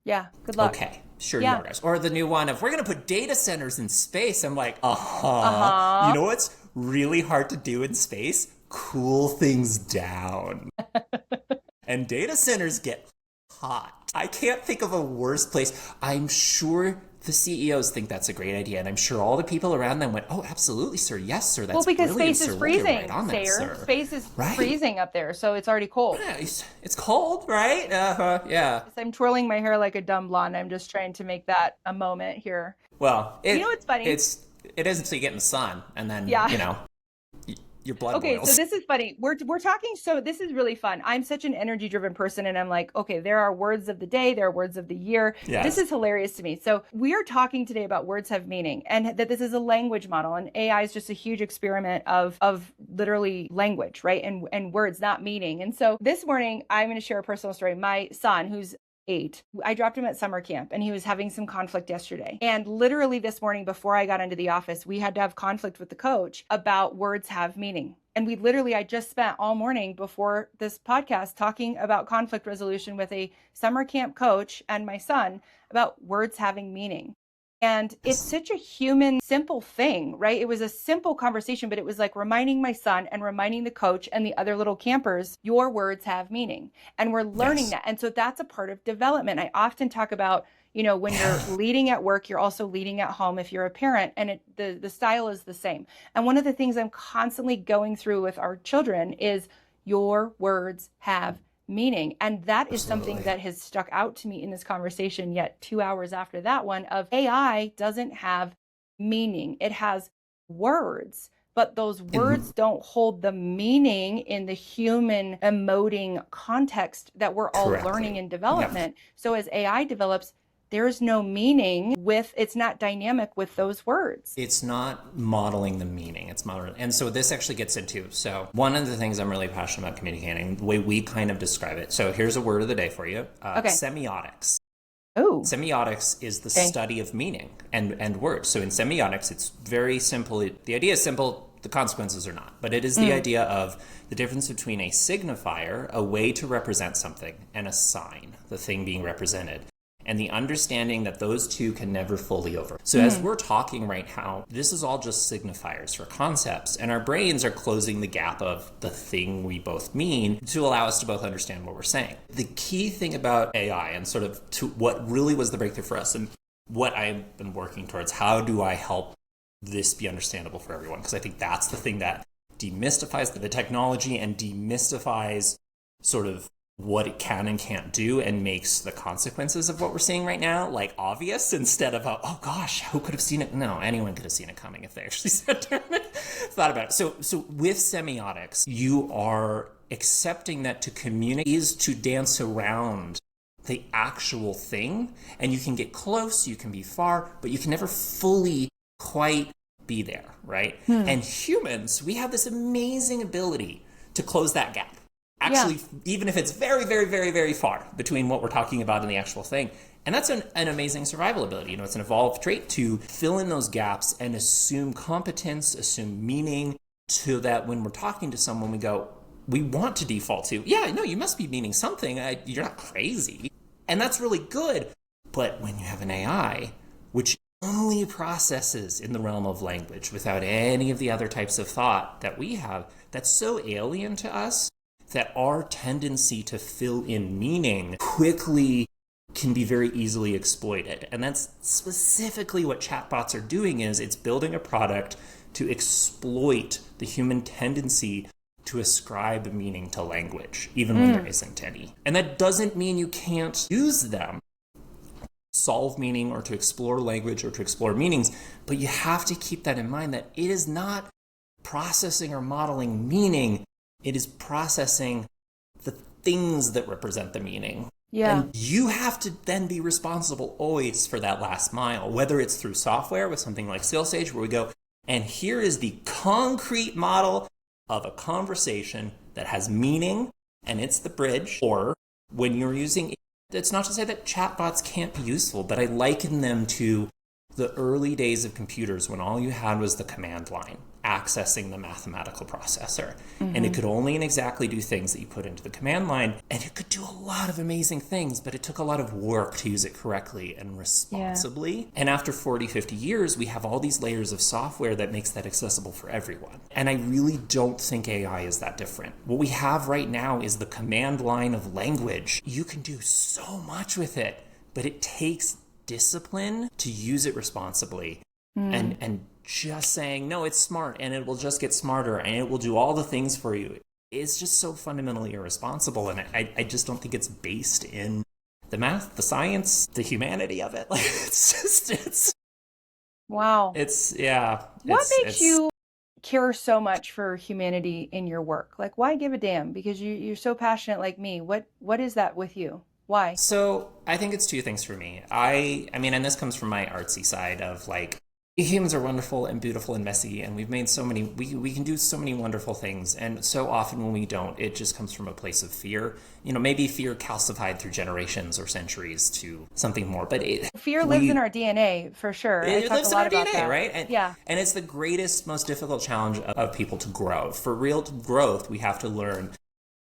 Yeah, good luck. Okay, sure you are, guys. Or the new one of, we're going to put data centers in space. I'm like, You know what's really hard to do in space? Cool things down. And data centers get hot. I can't think of a worse place. I'm sure the CEOs think that's a great idea, and I'm sure all the people around them went, "Oh, absolutely, sir. Yes, sir. That's because brilliant, space is sir. freezing, Sayre. Space is freezing up there, so it's already cold. Yeah, it's cold, right? Yeah. I'm twirling my hair like a dumb blonde. I'm just trying to make that a moment here. Well, you know what's funny? It is until you get in the sun, and then your blood boils. So this is funny. We're talking. So this is really fun. I'm such an energy driven person, and I'm like, okay, there are words of the day, there are words of the year. Yes. This is hilarious to me. So we are talking today about words have meaning, and that this is a language model, and AI is just a huge experiment of literally language, right? And words, not meaning. And so this morning, I'm going to share a personal story. My son, who's 8. I dropped him at summer camp and he was having some conflict yesterday. And literally this morning before I got into the office, we had to have conflict with the coach about words have meaning. And I just spent all morning before this podcast talking about conflict resolution with a summer camp coach and my son about words having meaning. And it's such a human, simple thing, right? It was a simple conversation, but it was like reminding my son and reminding the coach and the other little campers, your words have meaning. And we're learning that. And so that's a part of development. I often talk about, when you're leading at work, you're also leading at home if you're a parent, and the style is the same. And one of the things I'm constantly going through with our children is your words have meaning. And that is something that has stuck out to me in this conversation yet 2 hours after that one of AI doesn't have meaning. It has words, but those words don't hold the meaning in the human emoting context that we're all learning in development. So as AI develops, there's no meaning it's not dynamic with those words. It's not modeling the meaning, it's modeling. And so this actually gets into, so one of the things I'm really passionate about communicating, the way we kind of describe it. So here's a word of the day for you, semiotics. Oh. Semiotics is the study of meaning and words. So in semiotics, it's very simple. The idea is simple, the consequences are not. But it is the idea of the difference between a signifier, a way to represent something, and a sign, the thing being represented. And the understanding that those two can never fully over. So as we're talking right now, this is all just signifiers for concepts. And our brains are closing the gap of the thing we both mean to allow us to both understand what we're saying. The key thing about AI and sort of to what really was the breakthrough for us and what I've been working towards, how do I help this be understandable for everyone? Because I think that's the thing that demystifies the technology and demystifies sort of what it can and can't do, and makes the consequences of what we're seeing right now like obvious, instead of oh gosh, who could have seen it? No, anyone could have seen it coming if they actually sat down and thought about it. So with semiotics, you are accepting that to communicate is to dance around the actual thing, and you can get close, you can be far, but you can never fully quite be there, right? And humans, we have this amazing ability to close that gap. Actually, even if it's very, very, very, very far between what we're talking about and the actual thing. And that's an amazing survival ability. It's an evolved trait to fill in those gaps and assume competence, assume meaning, so that when we're talking to someone, we want to default to, yeah, no, you must be meaning something. You're not crazy. And that's really good. But when you have an AI, which only processes in the realm of language without any of the other types of thought that we have, that's so alien to us that our tendency to fill in meaning quickly can be very easily exploited. And that's specifically what chatbots are doing. Is it's building a product to exploit the human tendency to ascribe meaning to language, even when there isn't any. And that doesn't mean you can't use them to solve meaning or to explore language or to explore meanings, but you have to keep that in mind, that it is not processing or modeling meaning. It is processing the things that represent the meaning. Yeah. And you have to then be responsible always for that last mile, whether it's through software with something like SkillSaige, where we go, and here is the concrete model of a conversation that has meaning, and it's the bridge. Or when you're using, it's not to say that chatbots can't be useful, but I liken them to the early days of computers when all you had was the command line accessing the mathematical processor. And it could only and exactly do things that you put into the command line. And it could do a lot of amazing things, but it took a lot of work to use it correctly and responsibly. Yeah. And after 40, 50 years, we have all these layers of software that makes that accessible for everyone. And I really don't think AI is that different. What we have right now is the command line of language. You can do so much with it, but it takes discipline to use it responsibly. And just saying, no, it's smart and it will just get smarter and it will do all the things for you, is just so fundamentally irresponsible. And I just don't think it's based in the math, the science, the humanity of it. Like, it's wow. What makes you care so much for humanity in your work? Like, why give a damn? Because you're so passionate like me. What is that with you? Why? So I think it's two things for me. I mean, and this comes from my artsy side of like, humans are wonderful and beautiful and messy, and we've made so many, we can do so many wonderful things. And so often when we don't, it just comes from a place of fear. Maybe fear calcified through generations or centuries to something more. But fear lives in our DNA for sure. It lives in our DNA, right? And it's the greatest, most difficult challenge of people to grow. For real growth, we have to learn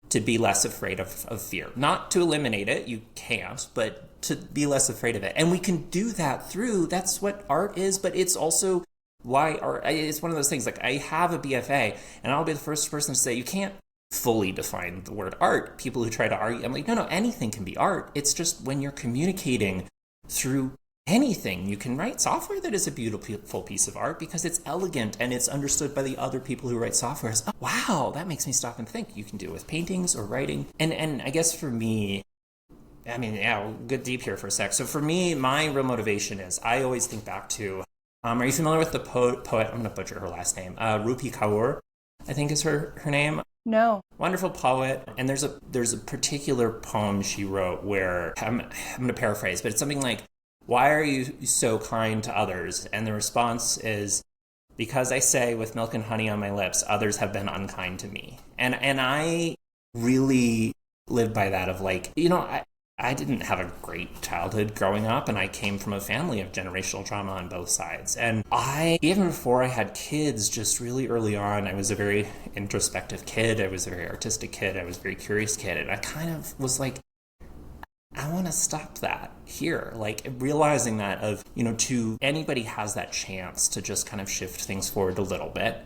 to be less afraid of fear. Not to eliminate it, you can't, but to be less afraid of it. And we can do that through, that's what art is, but it's also why art, it's one of those things, like I have a BFA, and I'll be the first person to say, you can't fully define the word art. People who try to argue, I'm like, no, anything can be art. It's just when you're communicating through anything, you can write software that is a beautiful piece of art because it's elegant and it's understood by the other people who write software as, oh, wow, that makes me stop and think. You can do it with paintings or writing. And I guess for me, I mean, yeah, we'll get deep here for a sec. So for me, my real motivation is, I always think back to, are you familiar with the poet, I'm going to butcher her last name, Rupi Kaur, I think is her name. No. Wonderful poet. And there's a particular poem she wrote where, I'm going to paraphrase, but it's something like, why are you so kind to others? And the response is, because I say with milk and honey on my lips, others have been unkind to me. And I really live by that of like, I didn't have a great childhood growing up, and I came from a family of generational trauma on both sides. And even before I had kids, just really early on, I was a very introspective kid. I was a very artistic kid. I was a very curious kid. And I kind of was like, I want to stop that here. Like realizing that to anybody has that chance to just kind of shift things forward a little bit.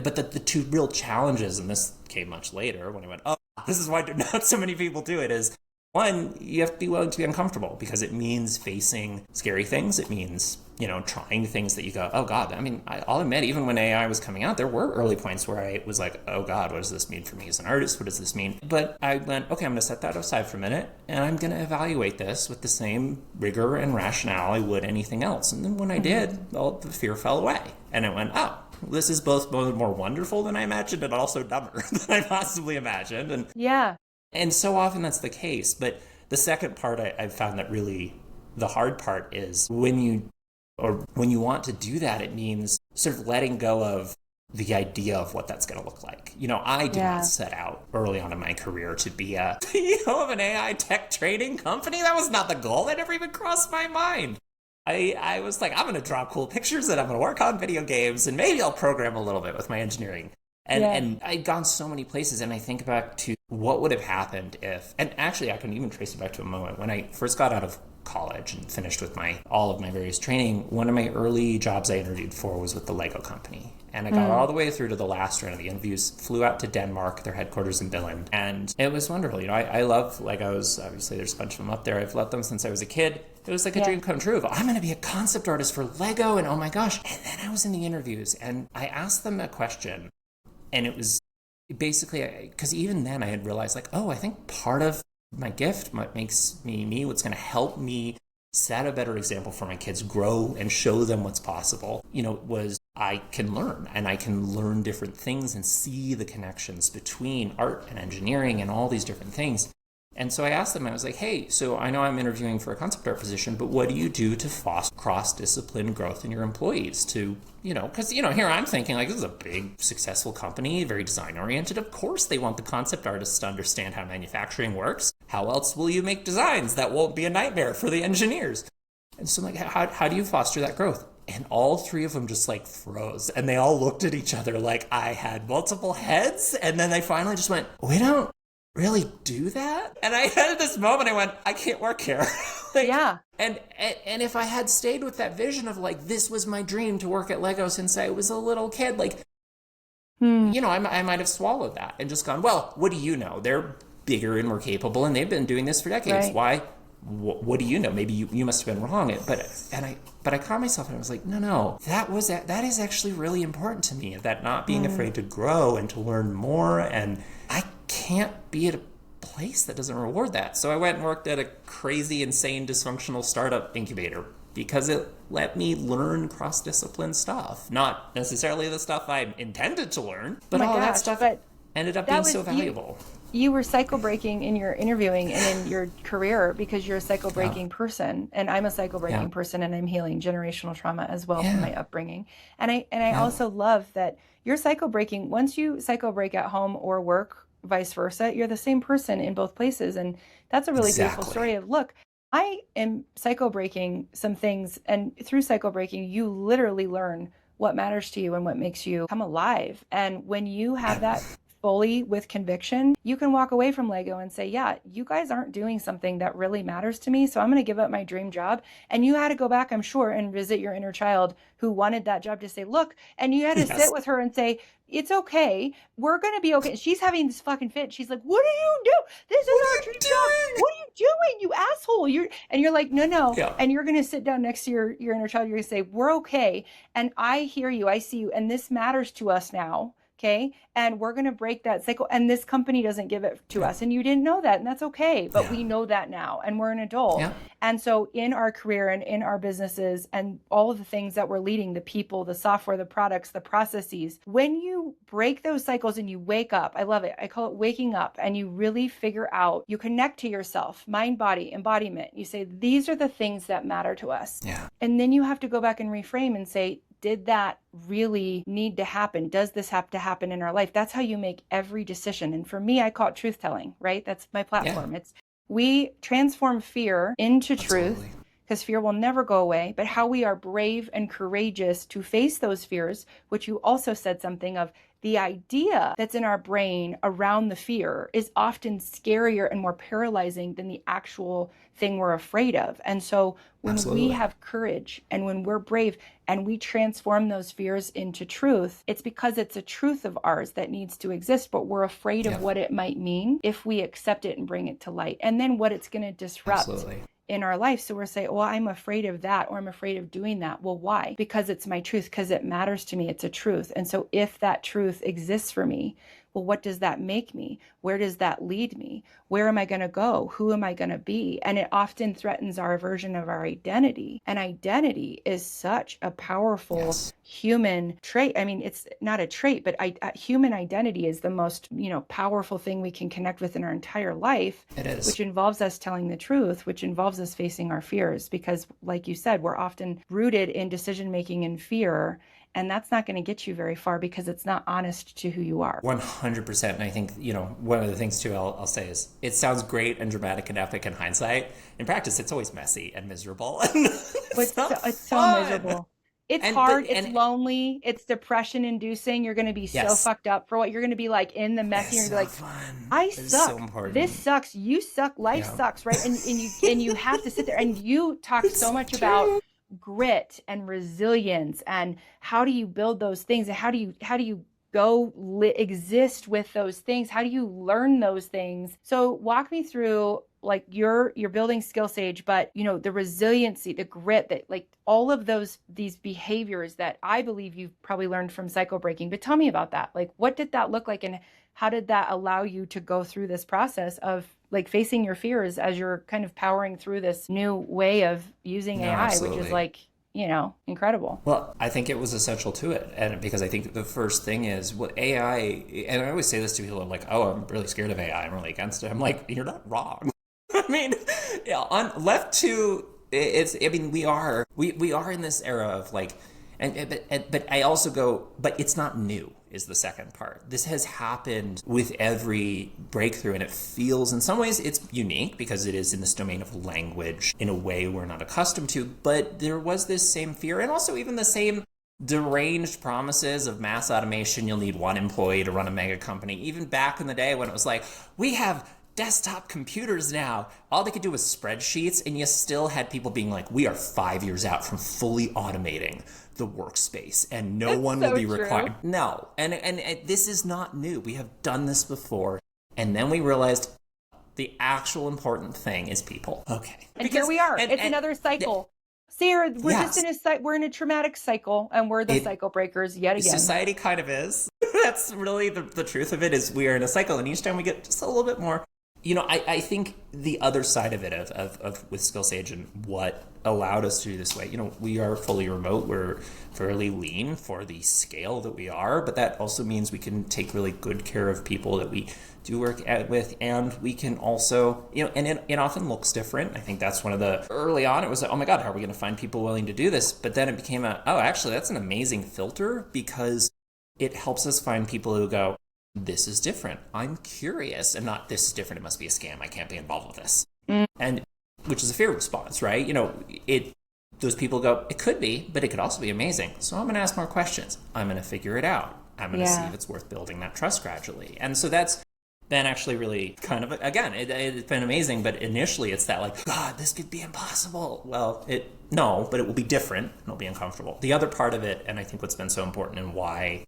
But the two real challenges, and this came much later when I went, oh, this is why not so many people do it, is One, you have to be willing to be uncomfortable because it means facing scary things. It means, trying things that you go, oh God. I mean, I'll admit, even when AI was coming out, there were early points where I was like, oh God, what does this mean for me as an artist? What does this mean? But I went, okay, I'm going to set that aside for a minute and I'm going to evaluate this with the same rigor and rationale I would anything else. And then when I did, well, the fear fell away. And I went, oh, this is both more wonderful than I imagined and also dumber than I possibly imagined. And yeah. And so often that's the case. But the second part I've found that really the hard part is when you want to do that, it means sort of letting go of the idea of what that's going to look like. I did not set out early on in my career to be a CEO of an AI tech trading company. That was not the goal. That never even crossed my mind. I was like, I'm going to draw cool pictures and I'm going to work on video games and maybe I'll program a little bit with my engineering. And I'd gone so many places, and I think back to what would have happened if, and actually I can even trace it back to a moment when I first got out of college and finished with all of my various training. One of my early jobs I interviewed for was with the Lego company. And I got all the way through to the last round of the interviews, flew out to Denmark, their headquarters in Billund. And it was wonderful. I love Legos. Obviously, there's a bunch of them up there. I've loved them since I was a kid. It was like a dream come true of, I'm going to be a concept artist for Lego. And oh my gosh. And then I was in the interviews and I asked them a question. And it was basically, because even then I had realized I think part of my gift, what makes me, what's going to help me set a better example for my kids, grow and show them what's possible, was I can learn and I can learn different things and see the connections between art and engineering and all these different things. And so I asked them, I was like, hey, so I know I'm interviewing for a concept art position, but what do you do to foster cross-discipline growth in your employees to, because, here I'm thinking this is a big, successful company, very design-oriented. Of course they want the concept artists to understand how manufacturing works. How else will you make designs that won't be a nightmare for the engineers? And so how do you foster that growth? And all three of them just froze. And they all looked at each other like I had multiple heads. And then they finally just went, we don't really do that? And I had this moment, I went, I can't work here. And if I had stayed with that vision of this was my dream to work at Lego since I was a little kid, I might have swallowed that and just gone, well, what do you know? They're bigger and more capable and they've been doing this for decades. Right. Why? What do you know? Maybe you must have been wrong. But I caught myself and I was like, no, that is actually really important to me, that not being afraid to grow and to learn more. And I can't be at a place that doesn't reward that. So I went and worked at a crazy, insane, dysfunctional startup incubator because it let me learn cross-discipline stuff. Not necessarily the stuff I intended to learn, but that stuff ended up being so valuable. You were cycle breaking in your interviewing and in your career because you're a cycle breaking person, and I'm a cycle breaking person, and I'm healing generational trauma as well from my upbringing. And I also love that you're cycle breaking. Once you cycle break at home or work, vice versa, you're the same person in both places, and that's a really beautiful story of, look, I am cycle breaking some things, and through cycle breaking, you literally learn what matters to you and what makes you come alive. And when you have that fully with conviction, you can walk away from Lego and say, yeah, you guys aren't doing something that really matters to me, so I'm going to give up my dream job. And you had to go back, I'm sure, and visit your inner child who wanted that job to say, look, and you had to sit with her and say, it's okay. We're going to be okay. She's having this fucking fit. She's like, what do you do? This is our dream job. What are you doing, you asshole? You're like, no. Yeah. And you're going to sit down next to your inner child. You're going to say, we're okay. And I hear you. I see you. And this matters to us now. Okay. And we're going to break that cycle. And this company doesn't give it to us. And you didn't know that. And that's okay. But we know that now. And we're an adult. Yeah. And so in our career and in our businesses and all of the things that we're leading, the people, the software, the products, the processes, when you break those cycles and you wake up, I love it. I call it waking up, and you really figure out, you connect to yourself, mind, body, embodiment. You say, these are the things that matter to us. Yeah. And then you have to go back and reframe and say, did that really need to happen? Does this have to happen in our life? That's how you make every decision. And for me, I call it truth telling, right? That's my platform. Yeah. We transform fear into truth, because fear will never go away, but how we are brave and courageous to face those fears, which you also said something of, the idea that's in our brain around the fear is often scarier and more paralyzing than the actual thing we're afraid of. And so when we have courage and when we're brave and we transform those fears into truth, it's because it's a truth of ours that needs to exist, but we're afraid of what it might mean if we accept it and bring it to light. And then what it's going to disrupt in our life. So we're saying, well, I'm afraid of that, or I'm afraid of doing that. Well, why? Because it's my truth, because it matters to me. It's a truth. And so if that truth exists for me, well, what does that make me? Where does that lead me? Where am I going to go? Who am I going to be? And it often threatens our version of our identity. And identity is such a powerful human trait. I mean, it's not a trait, but human identity is the most, powerful thing we can connect with in our entire life. It is. Which involves us telling the truth, which involves us facing our fears. Because like you said, we're often rooted in decision-making and fear. And that's not going to get you very far because it's not honest to who you are. 100%. And I think, one of the things too I'll say is it sounds great and dramatic and epic in hindsight. In practice, it's always messy and miserable. It's so miserable. It's hard. It's lonely. It's depression inducing. You're going to be so fucked up for what you're going to be like in the mess. You're going to be like, I suck. So this sucks. You suck. Life sucks. Right. And you have to sit there and you talk so much about grit and resilience and how do you build those things and how do you go exist with those things? How do you learn those things? So walk me through, like, you're building SkillSaige, but the resiliency, the grit, that like all of these behaviors that I believe you've probably learned from cycle breaking. But tell me about that. Like, what did that look like and how did that allow you to go through this process of like facing your fears as you're kind of powering through this new way of using AI, absolutely. Which is like, incredible. Well, I think it was essential to it. And because I think the first thing is what AI, and I always say this to people, I'm like, oh, I'm really scared of AI. I'm really against it. I'm like, you're not wrong. I mean, on left to, we are in this era of like, but I also go, but it's not new is the second part. This has happened with every breakthrough, and it feels in some ways it's unique because it is in this domain of language in a way we're not accustomed to, but there was this same fear and also even the same deranged promises of mass automation. You'll need one employee to run a mega company. Even back in the day when it was like, we have desktop computers now. All they could do was spreadsheets, and you still had people being like, we are 5 years out from fully automating the workspace and no one will be required. No. And this is not new. We have done this before. And then we realized the actual important thing is people. Okay. And here we are. It's another cycle. Sayre, we're in a traumatic cycle, and we're the cycle breakers yet again. Society kind of is. That's really the truth of it, is we are in a cycle, and each time we get just a little bit more. I think the other side of it of with SkillSaige and what allowed us to do this way, we are fully remote. We're fairly lean for the scale that we are, but that also means we can take really good care of people that we do work with, and we can also, and it often looks different. I think that's one of the, early on, it was like, oh my God, how are we going to find people willing to do this? But then it became actually, that's an amazing filter, because it helps us find people who go, this is different. I'm curious, and not this is different. It must be a scam. I can't be involved with this. And which is a fear response, right? Those people go, it could be, but it could also be amazing. So I'm going to ask more questions. I'm going to figure it out. I'm going to see if it's worth building that trust gradually. And so that's been actually really kind of, again, it's been amazing. But initially it's that like, God, this could be impossible. Well, no, but it will be different and it'll be uncomfortable. The other part of it, and I think what's been so important and why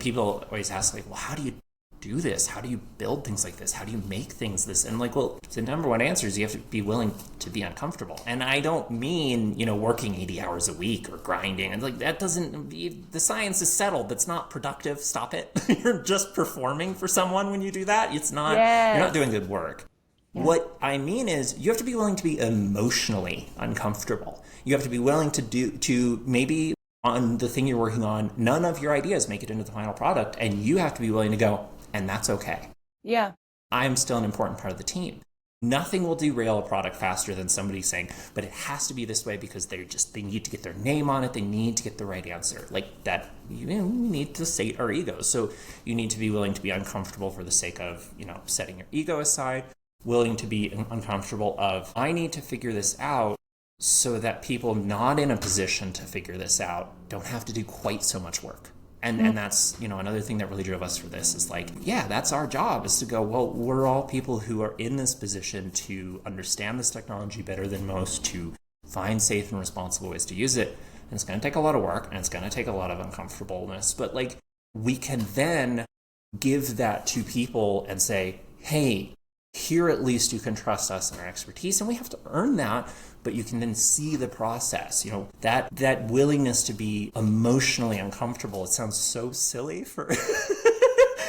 people always ask, like, well, how do you do this? How do you build things like this? How do you make things this? And like, well, the number one answer is you have to be willing to be uncomfortable. And I don't mean, working 80 hours a week or grinding. And like, that doesn't, the science is settled. That's not productive. Stop it. You're just performing for someone when you do that. It's not, you're not doing good work. Yeah. What I mean is you have to be willing to be emotionally uncomfortable. You have to be willing to maybe on the thing you're working on, none of your ideas make it into the final product, and you have to be willing to go, and that's okay. Yeah. I'm still an important part of the team. Nothing will derail a product faster than somebody saying, but it has to be this way because they need to get their name on it. They need to get the right answer. Like that, you need to sate our egos. So you need to be willing to be uncomfortable for the sake of, setting your ego aside, willing to be uncomfortable of, I need to figure this out, so that people not in a position to figure this out don't have to do quite so much work. And that's, another thing that really drove us for this is like, yeah, that's our job, is to go, well, we're all people who are in this position to understand this technology better than most, to find safe and responsible ways to use it. And it's going to take a lot of work, and it's going to take a lot of uncomfortableness. But like, we can then give that to people and say, hey, here at least you can trust us and our expertise, and we have to earn that, but you can then see the process. That willingness to be emotionally uncomfortable. It sounds so silly for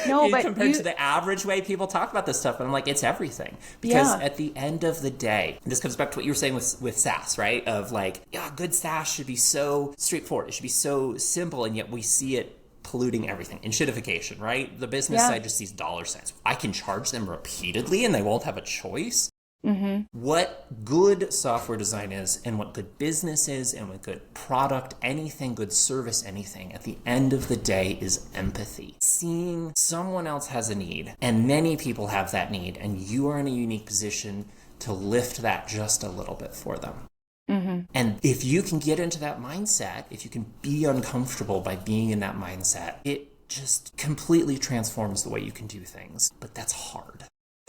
no, but compared to the average way people talk about this stuff. But I'm like, it's everything. Because at the end of the day, and this comes back to what you were saying with SaaS, right? Of like, yeah, good SaaS should be so straightforward. It should be so simple, and yet we see it polluting everything. Enshittification, right? The business side just sees dollar signs. I can charge them repeatedly and they won't have a choice. Mm-hmm. What good software design is, and what good business is, and what good product, anything, good service, anything, at the end of the day is empathy. Seeing someone else has a need, and many people have that need, and you are in a unique position to lift that just a little bit for them. Mm-hmm. And if you can get into that mindset, if you can be uncomfortable by being in that mindset, it just completely transforms the way you can do things. But that's hard.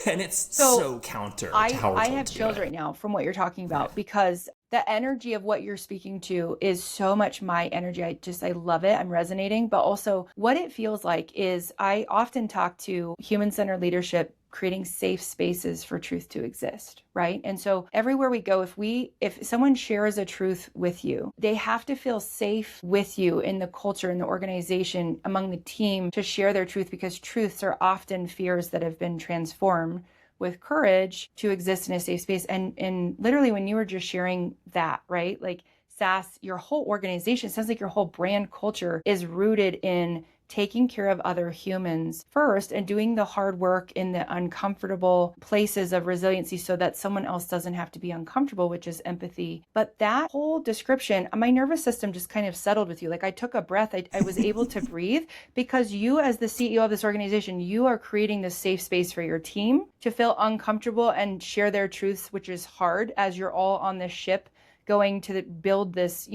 And it's so counter to how we're told I have chills right now from what you're talking about, because the energy of what you're speaking to is so much my energy. I love it. I'm resonating. But also what it feels like is, I often talk to human-centered leadership, creating safe spaces for truth to exist, right? And so everywhere we go, if someone shares a truth with you, they have to feel safe with you in the culture, in the organization, among the team, to share their truth, because truths are often fears that have been transformed with courage to exist in a safe space. And literally, when you were just sharing that, right? Like SaaS, your whole organization, sounds like your whole brand culture is rooted in taking care of other humans first and doing the hard work in the uncomfortable places of resiliency so that someone else doesn't have to be uncomfortable, which is empathy. But that whole description, my nervous system just kind of settled with you. Like I took a breath, I was able to breathe, because you, as the CEO of this organization, you are creating this safe space for your team to feel uncomfortable and share their truths, which is hard as you're all on this ship going to build this,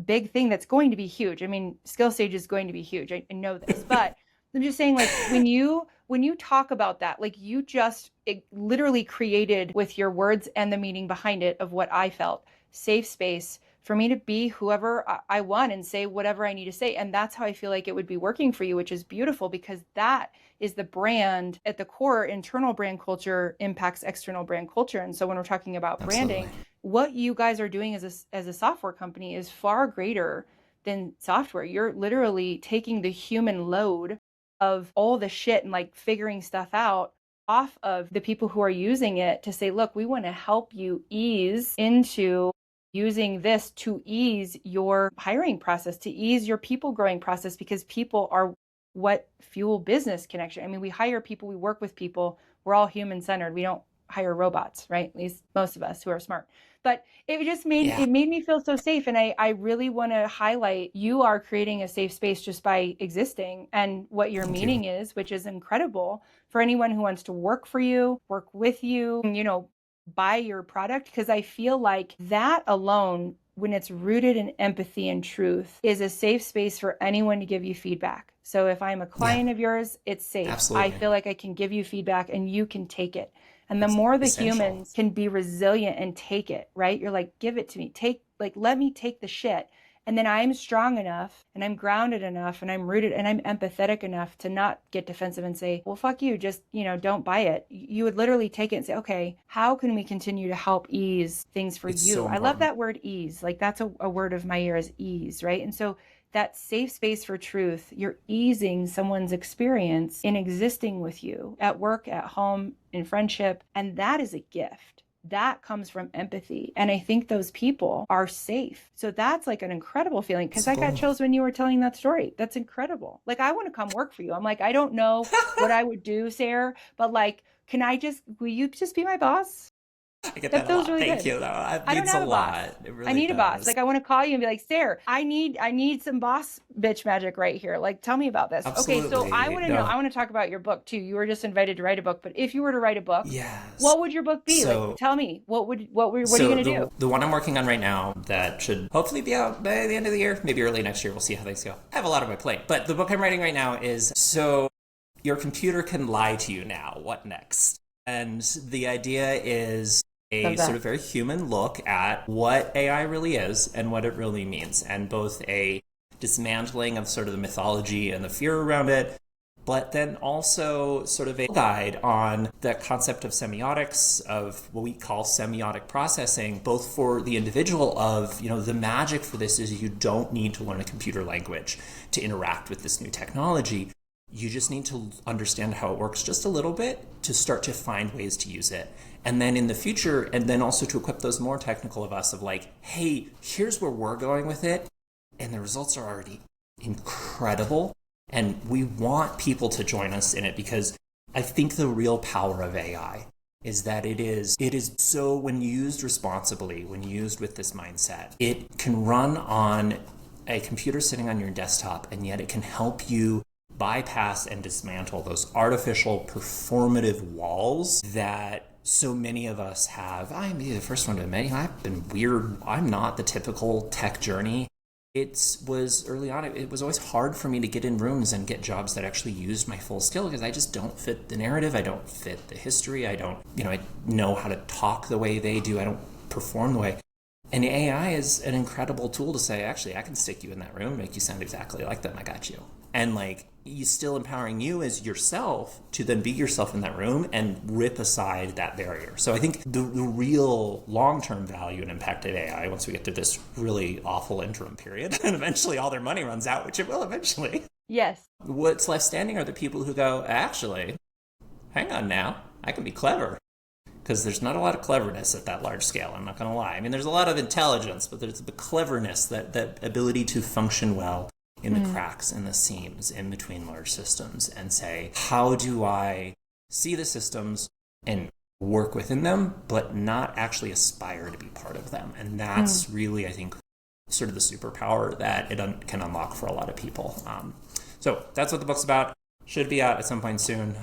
big thing that's going to be huge. I mean, SkillSaige is going to be huge. I know this, but I'm just saying, like, when you talk about that, like it literally created with your words and the meaning behind it of what I felt, safe space for me to be whoever I want and say whatever I need to say. And that's how I feel like it would be working for you, which is beautiful, because that is the brand at the core. Internal brand culture impacts external brand culture. And so when we're talking about branding, what you guys are doing as a software company is far greater than software. You're literally taking the human load of all the shit and like figuring stuff out off of the people who are using it, to say, look, we want to help you ease into using this to ease your hiring process, to ease your people growing process, because people are what fuel business connection. I mean, we hire people, we work with people, we're all human centered. We don't hire robots, right? At least most of us who are smart. But it just made me feel so safe. And I really want to highlight, you are creating a safe space just by existing, and what your meaning is, which is incredible for anyone who wants to work for you, work with you, buy your product. Because I feel like that alone, when it's rooted in empathy and truth, is a safe space for anyone to give you feedback. So if I'm a client of yours, it's safe. Absolutely. I feel like I can give you feedback and you can take it. And the more the humans can be resilient and take it, right? You're like, give it to me. Let me take the shit. And then I'm strong enough and I'm grounded enough and I'm rooted and I'm empathetic enough to not get defensive and say, well, fuck you, just, don't buy it. You would literally take it and say, okay, how can we continue to help ease things for you? So I love that word ease. Like that's a word of my ear, is ease, right? And so that safe space for truth, you're easing someone's experience in existing with you at work, at home, in friendship. And that is a gift. That comes from empathy. And I think those people are safe. So that's like an incredible feeling, because I got chills when you were telling that story. That's incredible. Like, I want to come work for you. I'm like, I don't know what I would do, Sayre, but like, will you just be my boss? I get That that a feels lot. really Thank good. you. That I don't means a have a boss. lot. It really I need a boss. does. Like I want to call you and be like, Sayre, I need some boss bitch magic right here. Like, tell me about this. Okay, so I Absolutely. want to know. No. I want to talk about your book too. You were just invited to write a book, but if you were to write a book, Yes. what would your book be? Like, So tell me. What are you So going to do? the one I'm working on right now that should hopefully be out by the end of the year, maybe early next year. We'll see how things go. I have a lot on my plate, but the book I'm writing right now is so your computer can lie to you now. What next? And the idea is a sort of very human look at what AI really is and what it really means, and both a dismantling of sort of the mythology and the fear around it, but then also sort of a guide on the concept of semiotics, of what we call semiotic processing, both for the individual of, the magic for this is you don't need to learn a computer language to interact with this new technology. You just need to understand how it works just a little bit to start to find ways to use it. And then in the future, and then also to equip those more technical of us of like, hey, here's where we're going with it. And the results are already incredible. And we want people to join us in it because I think the real power of AI is that it is so, when used responsibly, when used with this mindset, it can run on a computer sitting on your desktop, and yet it can help you bypass and dismantle those artificial performative walls that so many of us have. I'm the first one to admit, I've been weird. I'm not the typical tech journey. It was early on, it was always hard for me to get in rooms and get jobs that actually used my full skill because I just don't fit the narrative. I don't fit the history. I don't, I know how to talk the way they do. I don't perform the way. And the AI is an incredible tool to say, actually, I can stick you in that room, make you sound exactly like them. I got you. And like, he's still empowering you as yourself to then be yourself in that room and rip aside that barrier. So I think the real long-term value and impact of AI, once we get through this really awful interim period, and eventually all their money runs out, which it will eventually. Yes. What's left standing are the people who go, actually, hang on now, I can be clever. Because there's not a lot of cleverness at that large scale, I'm not going to lie. I mean, there's a lot of intelligence, but there's the cleverness, that ability to function well in the cracks and the seams in between large systems and say, how do I see the systems and work within them, but not actually aspire to be part of them? And that's really, I think, sort of the superpower that it can unlock for a lot of people. So that's what the book's about. Should be out at some point soon.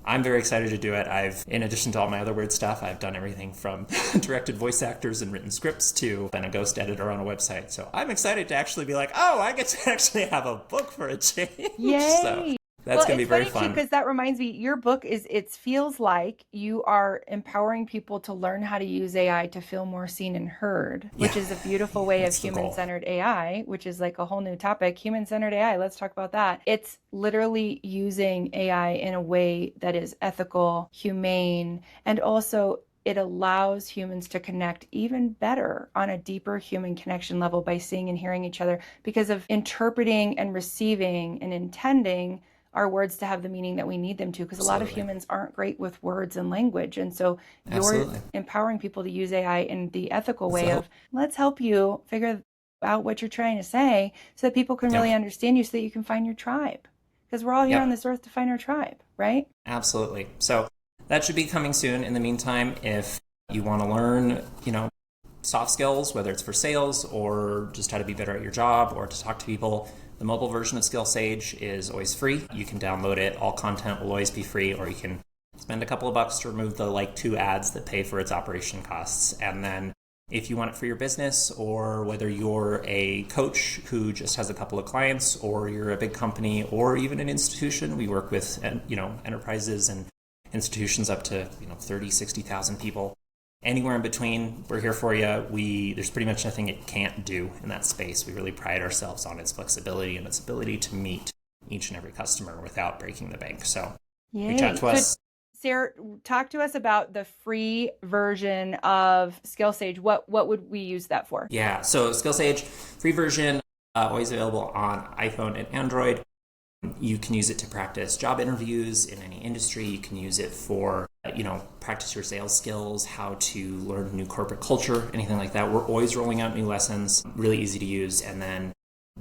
I'm very excited to do it. In addition to all my other weird stuff, I've done everything from directed voice actors and written scripts to been a ghost editor on a website. So I'm excited to actually be like, oh, I get to actually have a book for a change. Yay! So that's going to be very fun. Because that reminds me, your book it feels like you are empowering people to learn how to use AI to feel more seen and heard, which is a beautiful way of human-centered AI, which is like a whole new topic. Human-centered AI, let's talk about that. It's literally using AI in a way that is ethical, humane, and also it allows humans to connect even better on a deeper human connection level by seeing and hearing each other because of interpreting and receiving and intending our words to have the meaning that we need them to, because a lot of humans aren't great with words and language. And so you're empowering people to use AI in the ethical way of, let's help you figure out what you're trying to say so that people can really understand you, so that you can find your tribe. Because we're all here on this earth to find our tribe, right? Absolutely. So that should be coming soon. In the meantime, if you want to learn, soft skills, whether it's for sales or just how to be better at your job or to talk to people, the mobile version of SkillSaige is always free. You can download it. All content will always be free, or you can spend a couple of bucks to remove the 2 ads that pay for its operation costs. And then if you want it for your business, or whether you're a coach who just has a couple of clients, or you're a big company, or even an institution, we work with, enterprises and institutions up to, 30, 60,000 people. Anywhere in between, we're here for you. There's pretty much nothing it can't do in that space. We really pride ourselves on its flexibility and its ability to meet each and every customer without breaking the bank. So reach out to us. Sayre, talk to us about the free version of SkillSaige. What would we use that for? Yeah, so SkillSaige, free version, always available on iPhone and Android. You can use it to practice job interviews in any industry. You can use it for, practice your sales skills, how to learn new corporate culture, anything like that. We're always rolling out new lessons, really easy to use. And then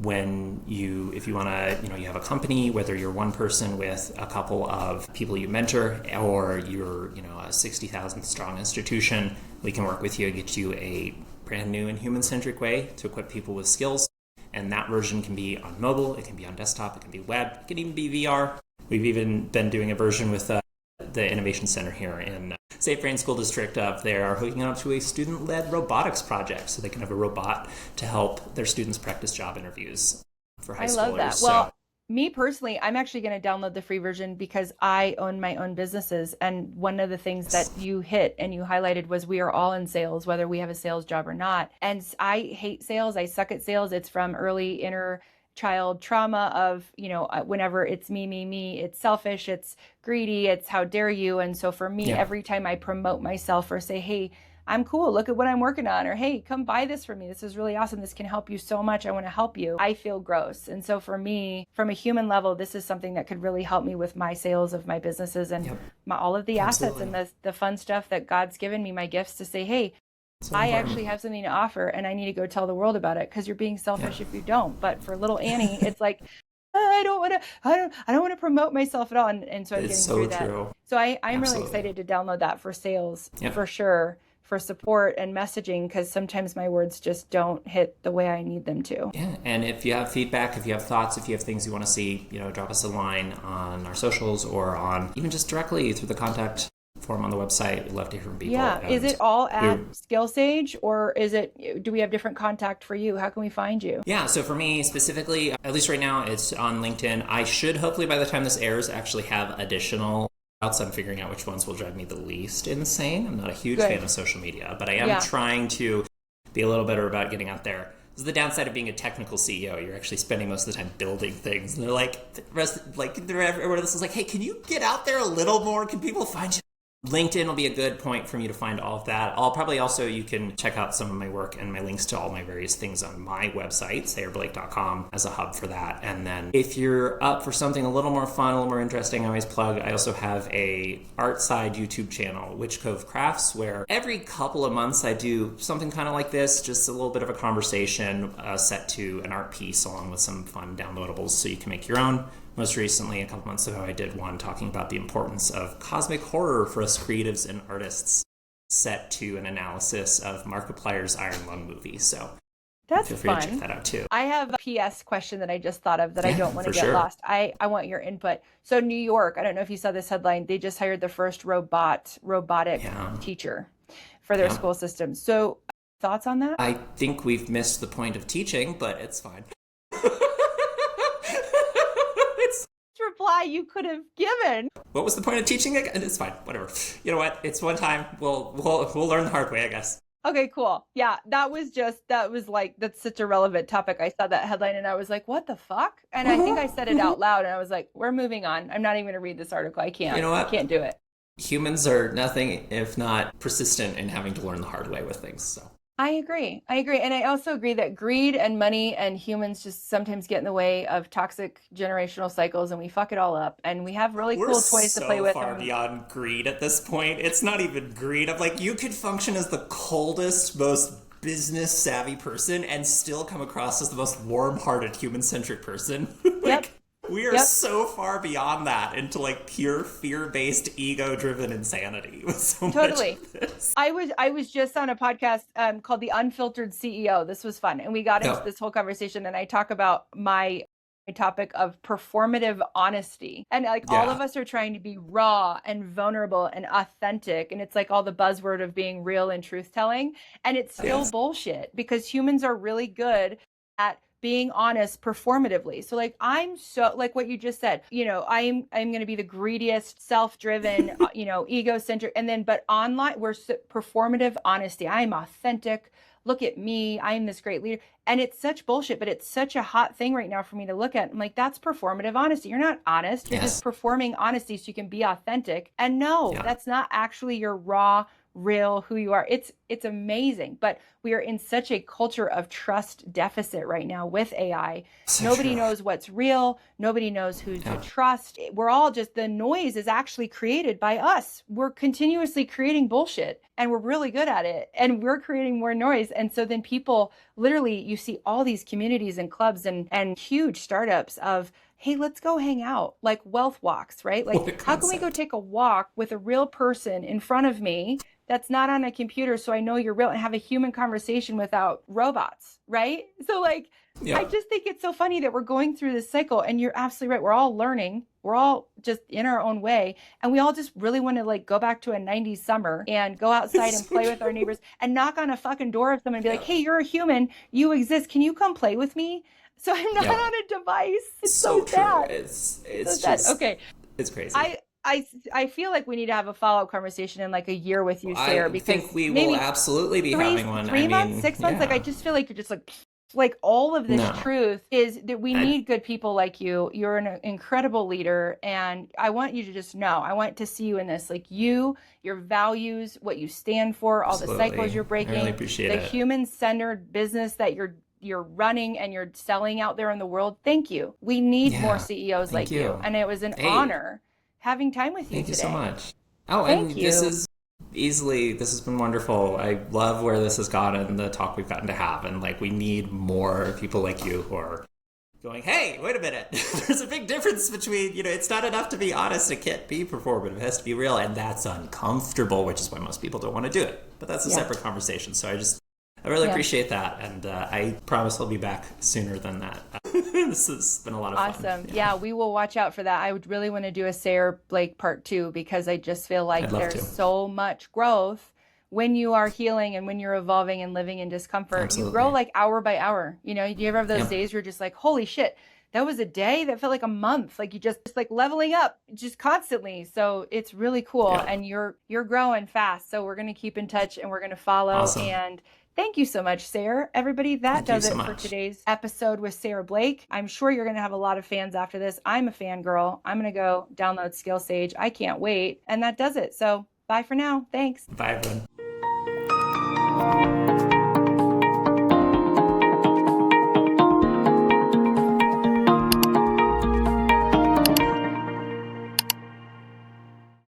if you want to, you have a company, whether you're one person with a couple of people you mentor, or you're, a 60,000 strong institution, we can work with you and get you a brand new and human-centric way to equip people with skills. And that version can be on mobile, it can be on desktop, it can be web, it can even be VR. We've even been doing a version with the Innovation Center here in Safe Brain School District. They are hooking up to a student-led robotics project, so they can have a robot to help their students practice job interviews for high schoolers. I love that. Well, me personally, I'm actually going to download the free version because I own my own businesses. And one of the things that you hit and you highlighted was we are all in sales, whether we have a sales job or not. And I hate sales. I suck at sales. It's from early inner child trauma of, whenever it's me, it's selfish, it's greedy, it's how dare you. And so for me, every time I promote myself or say, hey, I'm cool, look at what I'm working on, or hey, come buy this from me, this is really awesome, this can help you so much, I want to help you, I feel gross. And so for me, from a human level, this is something that could really help me with my sales of my businesses and all of the assets and the fun stuff that God's given me, my gifts, to say, hey, I actually have something to offer and I need to go tell the world about it, because you're being selfish if you don't. But for little Annie, it's like, I don't want to promote myself at all. And so I'm getting through that. So I'm really excited to download that for sales for sure, for support and messaging, because sometimes my words just don't hit the way I need them to. Yeah, and if you have feedback, if you have thoughts, if you have things you want to see, drop us a line on our socials or on even just directly through the contact form on the website. We'd love to hear from people. Yeah, is it all at SkillSaige, or do we have different contact for you? How can we find you? Yeah, so for me specifically, at least right now, it's on LinkedIn. I should hopefully by the time this airs actually have additional outs. I'm figuring out which ones will drive me the least insane. I'm not a huge fan of social media, but I am trying to be a little better about getting out there. This is the downside of being a technical CEO. You're actually spending most of the time building things. And they're like, everyone else is like, hey, can you get out there a little more? Can people find you? LinkedIn will be a good point for me to find all of that. I'll probably also, you can check out some of my work and my links to all my various things on my website, sayreblake.com, as a hub for that. And then if you're up for something a little more fun, a little more interesting, I always plug, I also have a art side YouTube channel, Witch Cove Crafts, where every couple of months I do something kind of like this, just a little bit of a conversation set to an art piece along with some fun downloadables so you can make your own. Most recently, a couple months ago, I did one talking about the importance of cosmic horror for us creatives and artists, set to an analysis of Markiplier's Iron Lung movie. So that's feel free fun. to check that out too. I have a PS question that I just thought of that I don't want to get lost. I want your input. So New York, I don't know if you saw this headline, they just hired the first robotic teacher for their school system. So thoughts on that? I think we've missed the point of teaching, but it's fine. Reply you could have given. What was the point of teaching again? It's fine, whatever. You know what? It's one time. We'll learn the hard way, I guess. Okay, cool. Yeah, that's such a relevant topic. I saw that headline and I was like, what the fuck? And I think I said it out loud and I was like, we're moving on. I'm not even going to read this article. I can't. You know what? I can't do it. Humans are nothing if not persistent in having to learn the hard way with things. So I agree. And I also agree that greed and money and humans just sometimes get in the way of toxic generational cycles and we fuck it all up. And we have really cool toys to play with. We're so far beyond greed at this point. It's not even greed. I'm like, you could function as the coldest, most business savvy person and still come across as the most warm-hearted, human-centric person. Yep. We are so far beyond that into like pure fear-based, ego-driven insanity with so much of this. I was just on a podcast called The Unfiltered CEO. This was fun. And we got into this whole conversation and I talk about my topic of performative honesty. And all of us are trying to be raw and vulnerable and authentic. And it's like all the buzzword of being real and truth-telling. And it's still bullshit because humans are really good at being honest performatively. So I'm so what you just said, I'm going to be the greediest, self-driven, egocentric. And then, but online we're performative honesty. I'm authentic. Look at me. I'm this great leader. And it's such bullshit, but it's such a hot thing right now for me to look at. I'm like, that's performative honesty. You're not honest. You're just performing honesty so you can be authentic. And no, that's not actually your raw, real who you are. It's amazing, but we are in such a culture of trust deficit right now with AI. Nobody knows what's real. Nobody knows who to trust. We're all just, the noise is actually created by us. We're continuously creating bullshit and we're really good at it and we're creating more noise. And so then people literally, you see all these communities and clubs and huge startups of, hey, let's go hang out, like wealth walks, right? Like, how can we go take a walk with a real person in front of me that's not on a computer, so I know you're real, and have a human conversation without robots, right? So like, I just think it's so funny that we're going through this cycle, and you're absolutely right. We're all learning. We're all just in our own way. And we all just really want to like go back to a 90s summer and go outside and play with our neighbors and knock on a fucking door of someone and be like, hey, you're a human. You exist. Can you come play with me? So I'm not on a device. It's so sad. It's so just sad. Okay. It's crazy. I feel like we need to have a follow-up conversation in like a year with you, Sayre, because I think we will absolutely be having one. 3 months, 6 months. Like, I just feel like you're just like all of this truth is that we need good people like you. You're an incredible leader. And I want you to just know, I want to see you in this, like your values, what you stand for, all the cycles you're breaking, I really appreciate the human-centered business that you're running and you're selling out there in the world. Thank you. We need more CEOs like you. And it was an honor having time with you today. Thank you so much. Oh, and this has been wonderful. I love where this has gone and the talk we've gotten to have. And like, we need more people like you who are going, hey, wait a minute. There's a big difference between, it's not enough to be honest. It can't be performative. It has to be real. And that's uncomfortable, which is why most people don't want to do it. But that's a separate conversation. So I really appreciate that, and I promise I'll be back sooner than that. This has been a lot of fun. Awesome. Yeah, we will watch out for that. I would really want to do a Sayre Blake part 2, because I just feel like there's so much growth when you are healing and when you're evolving and living in discomfort. Absolutely. You grow like hour by hour. Do you ever have those days where you're just like, holy shit, that was a day that felt like a month. Like you just like leveling up just constantly. So it's really cool. And you're growing fast. So we're going to keep in touch and we're going to follow. Awesome. And thank you so much, Sayre. Everybody, that does it for today's episode with Sayre Blake. I'm sure you're going to have a lot of fans after this. I'm a fangirl. I'm going to go download SkillSaige. I can't wait. And that does it. So bye for now. Thanks. Bye, everyone.